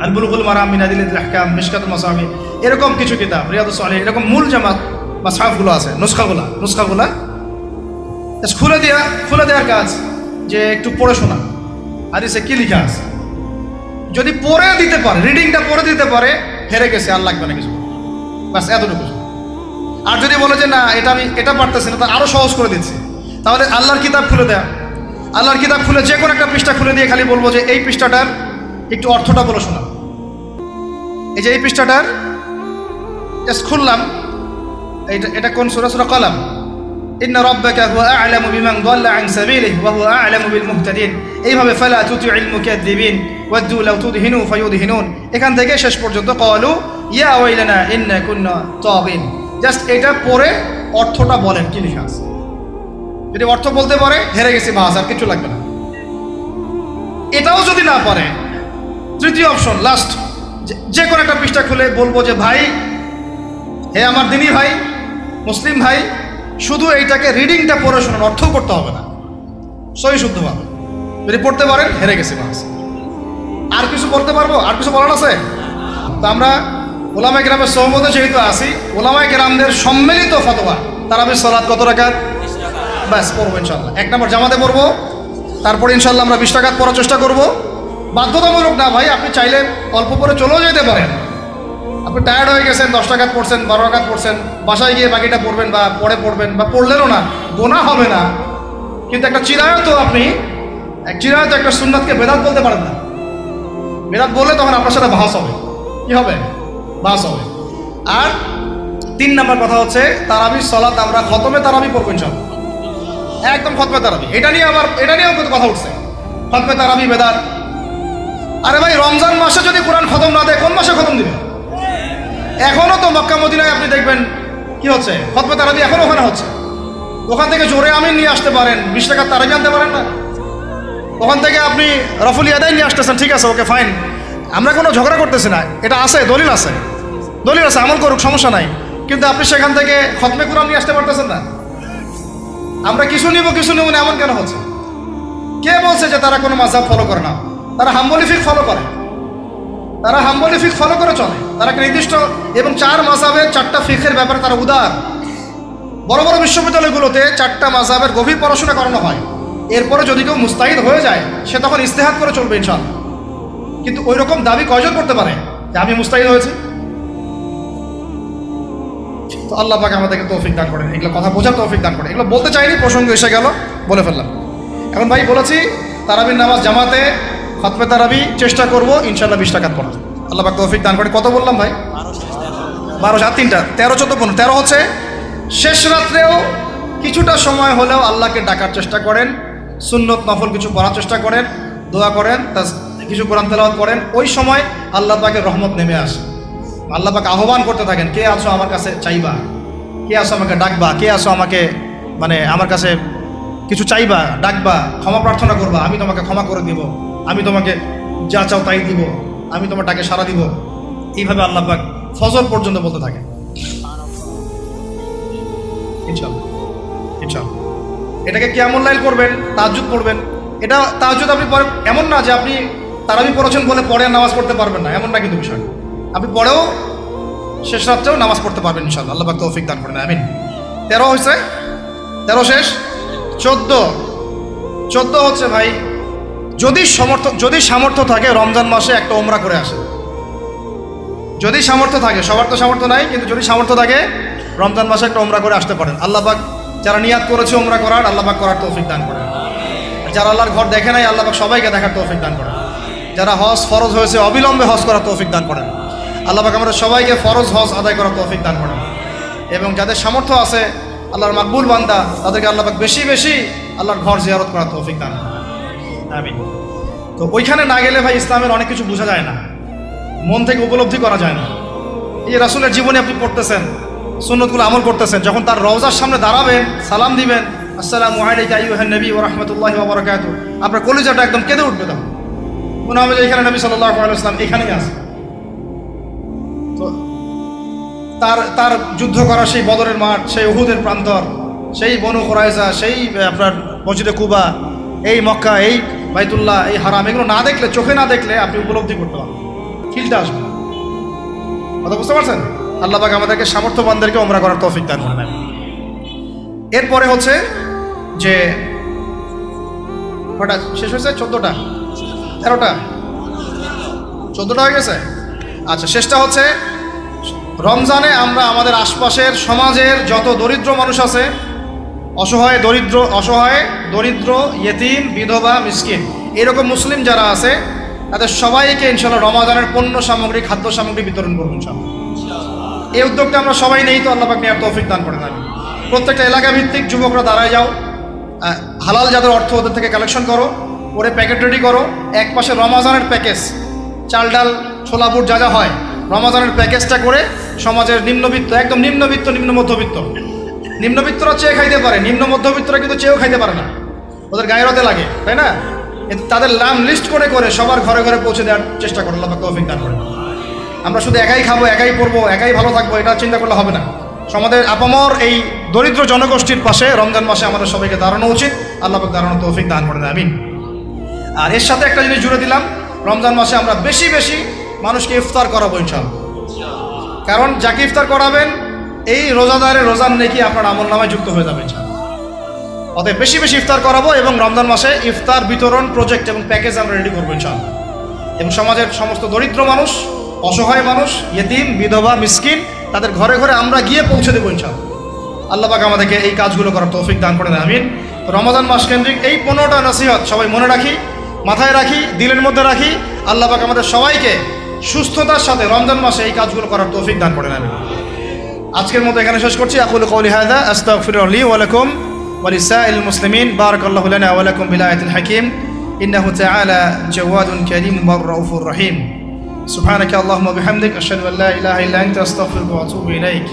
আল বুলুগুল মারাম মিন আদিল্লাতিল আহকাম, মিশকাতুল মাসাবি, এরকম কিছু কিতাব, রিয়াদুস সালিহিন, এরকম মূল জামাত মাসহাফগুলো আছে, নুসখাগুলা খুলে দেওয়ার কাজ, যে একটু পড়ে শোনা হাদিসে কি লেখা আছে। যদি পড়ে দিতে পারে, রিডিংটা পড়ে দিতে পারে, হেরে গেছে, আর লাগবে না কিছু, বাস এতটুকু। আর যদি বলে যে না আমি এটা পারতেছি না, তা আরো সহজ করে দিচ্ছি, তাহলে আল্লাহর কিতাব খুলে দেয়া, আল্লাহর কিতাব খুলে যে কোনো একটা পৃষ্ঠা খুলে দিয়ে খালি বলবো যে এই পৃষ্ঠাটার একটু অর্থটা বলে শোনা। এই যে এই পৃষ্ঠাটার জাস্ট খুললাম, এটা কোন সূরা? সূরা কলম। ইন্না রাব্বাকা হুয়া আ'লামু বিমান দাল্লা আন সাবিলিহি ওয়া হুয়া আ'লামু বিল মুহতাদিন। এইভাবে ফালা তুতি'ল মুকাদ্দিবিন ওয়াদ্দু লাউ তুদহিনু ফায়ুদহিনুন, এখান থেকে শেষ পর্যন্ত ক্বালু ইয়া ওয়াইলানা ইন্না কুন্না তাগিন। জাস্ট এটা পড়ে অর্থটা বলেন কি লেখা আছে। যদি অর্থ বলতে পারে, হেরে গেছি, বাস, আর কিছু লাগবে না। এটাও যদি না পারে, তৃতীয় অপশন, লাস্ট, যে কোনো একটা পৃষ্ঠা খুলে বলবো যে ভাই, হে আমার দিনী ভাই, মুসলিম ভাই, শুধু এইটাকে রিডিংটা পড়ে শোনান, অর্থ করতে হবে না, সহি শুদ্ধভাবে। যদি পড়তে পারেন, হেরে গেছে, বাস। আর কিছু পড়তে পারবো? আর কিছু বলার আছে? তো আমরা ওলামায়ে কেরামের সহমতে যেহেতু আসি, ওলামায়ে কেরামদের সম্মিলিত ফতোয়া, তারাবির সালাত কত রাকাত? ব্যাস, পড়বো ইনশাল্লাহ। 1 নম্বর জামাতে পড়বো, তারপর ইনশাল্লাহ আমরা 20 রাকাত পড়ার চেষ্টা করবো। বাধ্যতামূলক না ভাই, আপনি চাইলে অল্প করে চলেও যেতে পারেন। আপনি টায়ার্ড হয়ে গেছেন, 10 রাকাত পড়ছেন, 12 রাকাত পড়ছেন, বাসায় গিয়ে বাকিটা পড়বেন, বা পরে পড়বেন, বা পড়লেনও না, গোনাহ হবে না। কিন্তু একটা চিরায়ত, আপনি চিরায়ত একটা সুন্নাতকে বেদাত বলতে পারেন না। বেদাত বললে তখন আপনার সাথে বাহাস হবে। কি হবে? বাহাস হবে। আর 3 নম্বর কথা হচ্ছে, তারাবির সালাত আমরা খতমে তারাবি পড়বো ইনশাআল্লাহ, একদম খতমে তারাবি। এটা নিয়েও কিন্তু কথা উঠছে, খতমে তারাবি বেদাত। আরে ভাই, রমজান মাসে যদি কোরআন খতম না দেয়, কোন মাসে খতম দিবে? এখনো তো মক্কা মদিনায় আপনি দেখবেন কি হচ্ছে, খতমে তারাবি এখনো ওখানে হচ্ছে। ওখান থেকে জোরে আমিন নিয়ে আসতে পারেন, 20 টাকার তারাবি আনতে পারেন না? ওখান থেকে আপনি রফুল ইয়াদাইন নিয়ে আসতেছেন, ঠিক আছে, ওকে ফাইন, আমরা কোনো ঝগড়া করতেছি না, এটা আছে, দলিল আছে, আমল করুক, সমস্যা নাই। কিন্তু আপনি সেখান থেকে খতমে কোরআন নিয়ে আসতে পারতেছেন না। আমরা কিছু নিব না, এমন কেন হচ্ছে? কে বলছে যে তারা কোনো মাযহাব ফলো করে না? তারা হাম্বলি ফিকহ ফলো করে, করে চলে। তারা নির্দিষ্ট এবং 4 মাযহাবের 4টা ফিকহের ব্যাপারে তারা উদার। বড় বড় বিশ্ববিদ্যালয়গুলোতে 4টা মাযহাবের গভীর পড়াশোনা করানো হয়। এরপরে যদি কেউ মুস্তাহিদ হয়ে যায়, সে তখন ইজতিহাদ করে চলবে ইনশাআল্লাহ। কিন্তু ওই রকম দাবি কয়জন করতে পারে যে আমি মুস্তাহিদ হয়েছি? তো আল্লাহ পাক আমাদেরকে তৌফিক দান করেন, এগুলো কথা বোঝার তৌফিক দান করেন। এগুলো বলতে চাইনি, প্রসঙ্গ এসে গেল, বলে ফেললাম। এখন ভাই বলেছি, তারাবির নামাজ জামাতে, খতমে তারাবি চেষ্টা করবো ইনশাআল্লাহ 20 রাকাত পড়া। আল্লাহ পাক তৌফিক দান করে। কত বললাম ভাই? 12, 7, 3টা, 13, 14, 15। 13 হচ্ছে শেষ রাত্রেও কিছুটা সময় হলেও আল্লাহকে ডাকার চেষ্টা করেন, সুন্নত নফল কিছু পড়ার চেষ্টা করেন, দোয়া করেন, কিছু কোরআন তেলাওয়াত করেন। ওই সময় আল্লাহ পাকের রহমত নেমে আসে। আল্লাহ পাক আহ্বান করতে থাকেন, কে আছো আমার কাছে চাইবা, কে আছো আমাকে ডাকবা, কে আছো আমাকে আমার কাছে কিছু চাইবা, ডাকবা, ক্ষমা প্রার্থনা করবা, আমি তোমাকে ক্ষমা করে দিব, আমি তোমাকে যা চাও তাই দিব, আমি তোমার ডাকে সাড়া দিব। এইভাবে আল্লাহ পাক ফজর পর্যন্ত বলতে থাকেন। ইনশাআল্লাহ এটাকে কিয়ামুল লাইল করবেন, তাহাজ্জুদ পড়বেন। এটা তাহাজ্জুদ আপনি পরে, এমন না যে আপনি তারাবি পড়েছেন বলে পরে নামাজ পড়তে পারবেন না, এমন না কিন্তু বিষয়। আপনি পরেও শেষ রাত্রেও নামাজ পড়তে পারবেন ইনশাআল্লাহ। আল্লাহ পাক তৌফিক দান করেন, আমিন। 13 হয়েছে, 13 শেষ। 14 হচ্ছে ভাই, যদি সামর্থ্য থাকে রমজান মাসে একটা ওমরা করে আসে। যদি সামর্থ্য থাকে, সবার তো সামর্থ্য নাই, কিন্তু যদি সামর্থ্য থাকে রমজান মাসে একটা ওমরা করে আসতে পারেন। আল্লাহ পাক যারা নিয়াত করেছে ওমরা করার, আল্লাহ পাক করার তৌফিক দান করেন। যারা আল্লাহর ঘর দেখে নাই, আল্লাহ পাক সবাইকে দেখার তৌফিক দান করেন। যারা হজ ফরজ হয়েছে, অবিলম্বে হজ করার তৌফিক দান করেন। আল্লাহ পাক আমরা সবাইকে ফরজ হজ আদায় করার তৌফিক দান করেন। এবং যাদের সামর্থ্য আছে, আল্লাহর মাকবুল বান্দা, তাদেরকে আল্লাহ পাক বেশি বেশি আল্লাহর ঘর জিয়ারত করার তৌফিক দান করেন, আমিন। তো ওইখানে না গেলে ভাই ইসলামের অনেক কিছু বোঝা যায় না, মন থেকে উপলব্ধি করা যায় না। এই রাসূলের জীবনে আপনি পড়তেছেন, সুন্নতগুলো আমল করতেছেন, যখন তার রওজার সামনে দাঁড়াবেন, সালাম দিবেন, আসসালামু আলাইকা আইয়ুহান নবী ওয়া রাহমাতুল্লাহি ওয়া বারাকাতুহু, আপনার কলিজাটা একদম কেঁদে উঠবে। তখন মনে হবে যে এখানে নবী সাল্লাল্লাহু আলাইহি ওয়াসাল্লাম এখানেই আছে। তো তার যুদ্ধ করা সেই বদরের মাঠ, সেই উহুদের প্রান্তর, সেই বনু কুরাইজা, সেই আপনার মসজিদে কুবা, এই মক্কা, এই বাইতুল্লাহ, এই হারাম, এগুলো না দেখলে, চোখে না দেখলে আপনি উপলব্ধি করতে পারবেন। ফিলটা আসবে না। কথা বুঝতে পারছেন? আল্লাহ পাক আমাদেরকে সামর্থ্যবানদেরকে ওমরা করার তৌফিক দান করেন। এরপরে হচ্ছে যে কটা শেষ হয়েছে? 14টা 13টা 14টা হয়ে গেছে। আচ্ছা, শেষটা হচ্ছে রমজানে আমরা আমাদের আশপাশের সমাজের যত দরিদ্র মানুষ আছে, অসহায় দরিদ্র ইয়েতিম বিধবা মিসকিন এরকম মুসলিম যারা আছে তাদের সবাইকে ইনশাআল্লাহ রমজানের পণ্য সামগ্রী খাদ্য সামগ্রী বিতরণ করবো ইনশাআল্লাহ। এই উদ্যোগটা আমরা সবাই নেই তো আল্লাহ পাক নেওয়ার তৌফিক দান করে দেন। প্রত্যেকটা এলাকা ভিত্তিক যুবকরা দাঁড়ায় যাও, হালাল যাদের অর্থ ওদের থেকে কালেকশন করো, করে প্যাকেট রেডি করো। এক পাশে রমজানের প্যাকেজ, চাল ডাল ছোলা বুট যা যা হয় রমজানের প্যাকেজটা করে সমাজের নিম্নবিত্ত, একদম নিম্নবিত্ত নিম্ন মধ্যবিত্ত, নিম্নবিত্তরা চেয়ে খাইতে পারে, নিম্ন মধ্যবিত্তরা কিন্তু চেয়েও খাইতে পারে না, ওদের গায়ের হতে লাগে, তাই না? কিন্তু তাদের নাম লিস্ট করে করে সবার ঘরে ঘরে পৌঁছে দেওয়ার চেষ্টা করো। আল্লাহ পাক তৌফিক দান করে। আমরা শুধু একাই খাবো, একাই পড়বো, একাই ভালো থাকবো, এটা চিন্তা করলে হবে না। সমাজের আপামর এই দরিদ্র জনগোষ্ঠীর পাশে রমজান মাসে আমাদের সবাইকে দাঁড়ানো উচিত। আল্লাহ পাক দাঁড়ানো তৌফিক দান করে দেন, আমিন। আর এর সাথে একটা জিনিস জুড়ে দিলাম, রমজান মাসে আমরা বেশি বেশি মানুষকে ইফতার করাবো ইনশাআল্লাহ। কারণ যাকে ইফতার করাবেন এই রোজাদারের রোজার নেকি আপনার আমলনামায় যুক্ত হয়ে যাবে ইনশাআল্লাহ। অতএব বেশি বেশি ইফতার করাবো এবং রমজান মাসে ইফতার বিতরণ প্রজেক্ট এবং প্যাকেজ আমরা রেডি করবো ইনশাআল্লাহ। এবং সমাজের সমস্ত দরিদ্র মানুষ, অসহায় মানুষ, ইয়েতিম বিধবা মিসকিন তাদের ঘরে ঘরে আমরা গিয়ে পৌঁছে দেবো ইনশাআল্লাহ। আল্লাহ পাক আমাদেরকে এই কাজগুলো করার তৌফিক দান করে দেন, আমিন। তো রমজান মাস কেন্দ্রিক এই 15টা নসিহত সবাই মনে রাখি, মাথায় রাখি, দিলের মধ্যে রাখি। আল্লাহ পাক আমাদের সবাইকে সুস্থতার সাথে রমজান মাসে এই কাজগুলো করার তৌফিক দান করে দেন। আজকের মতো এখানে শেষ করছি। আকুলু কওলি হাযা আস্তাগফিরুল্লাহ লি ওয়া লাকুম ওয়া লিসাইল মুসলিমিন। বারাকাল্লাহু লানা ওয়া লাকুম বিল আয়াতিল হাকীম। ইন্নাহু তাআলা জাওয়াদুন কারীমুন ওয়া রাউফুর রহিম। সুবহানাকা আল্লাহুম্মা বিহামদিক আশহাদু আল্লা ইলাহা ইল্লা আনতা আস্তাগফিরুকা ওয়া আতুবু ইলাইক।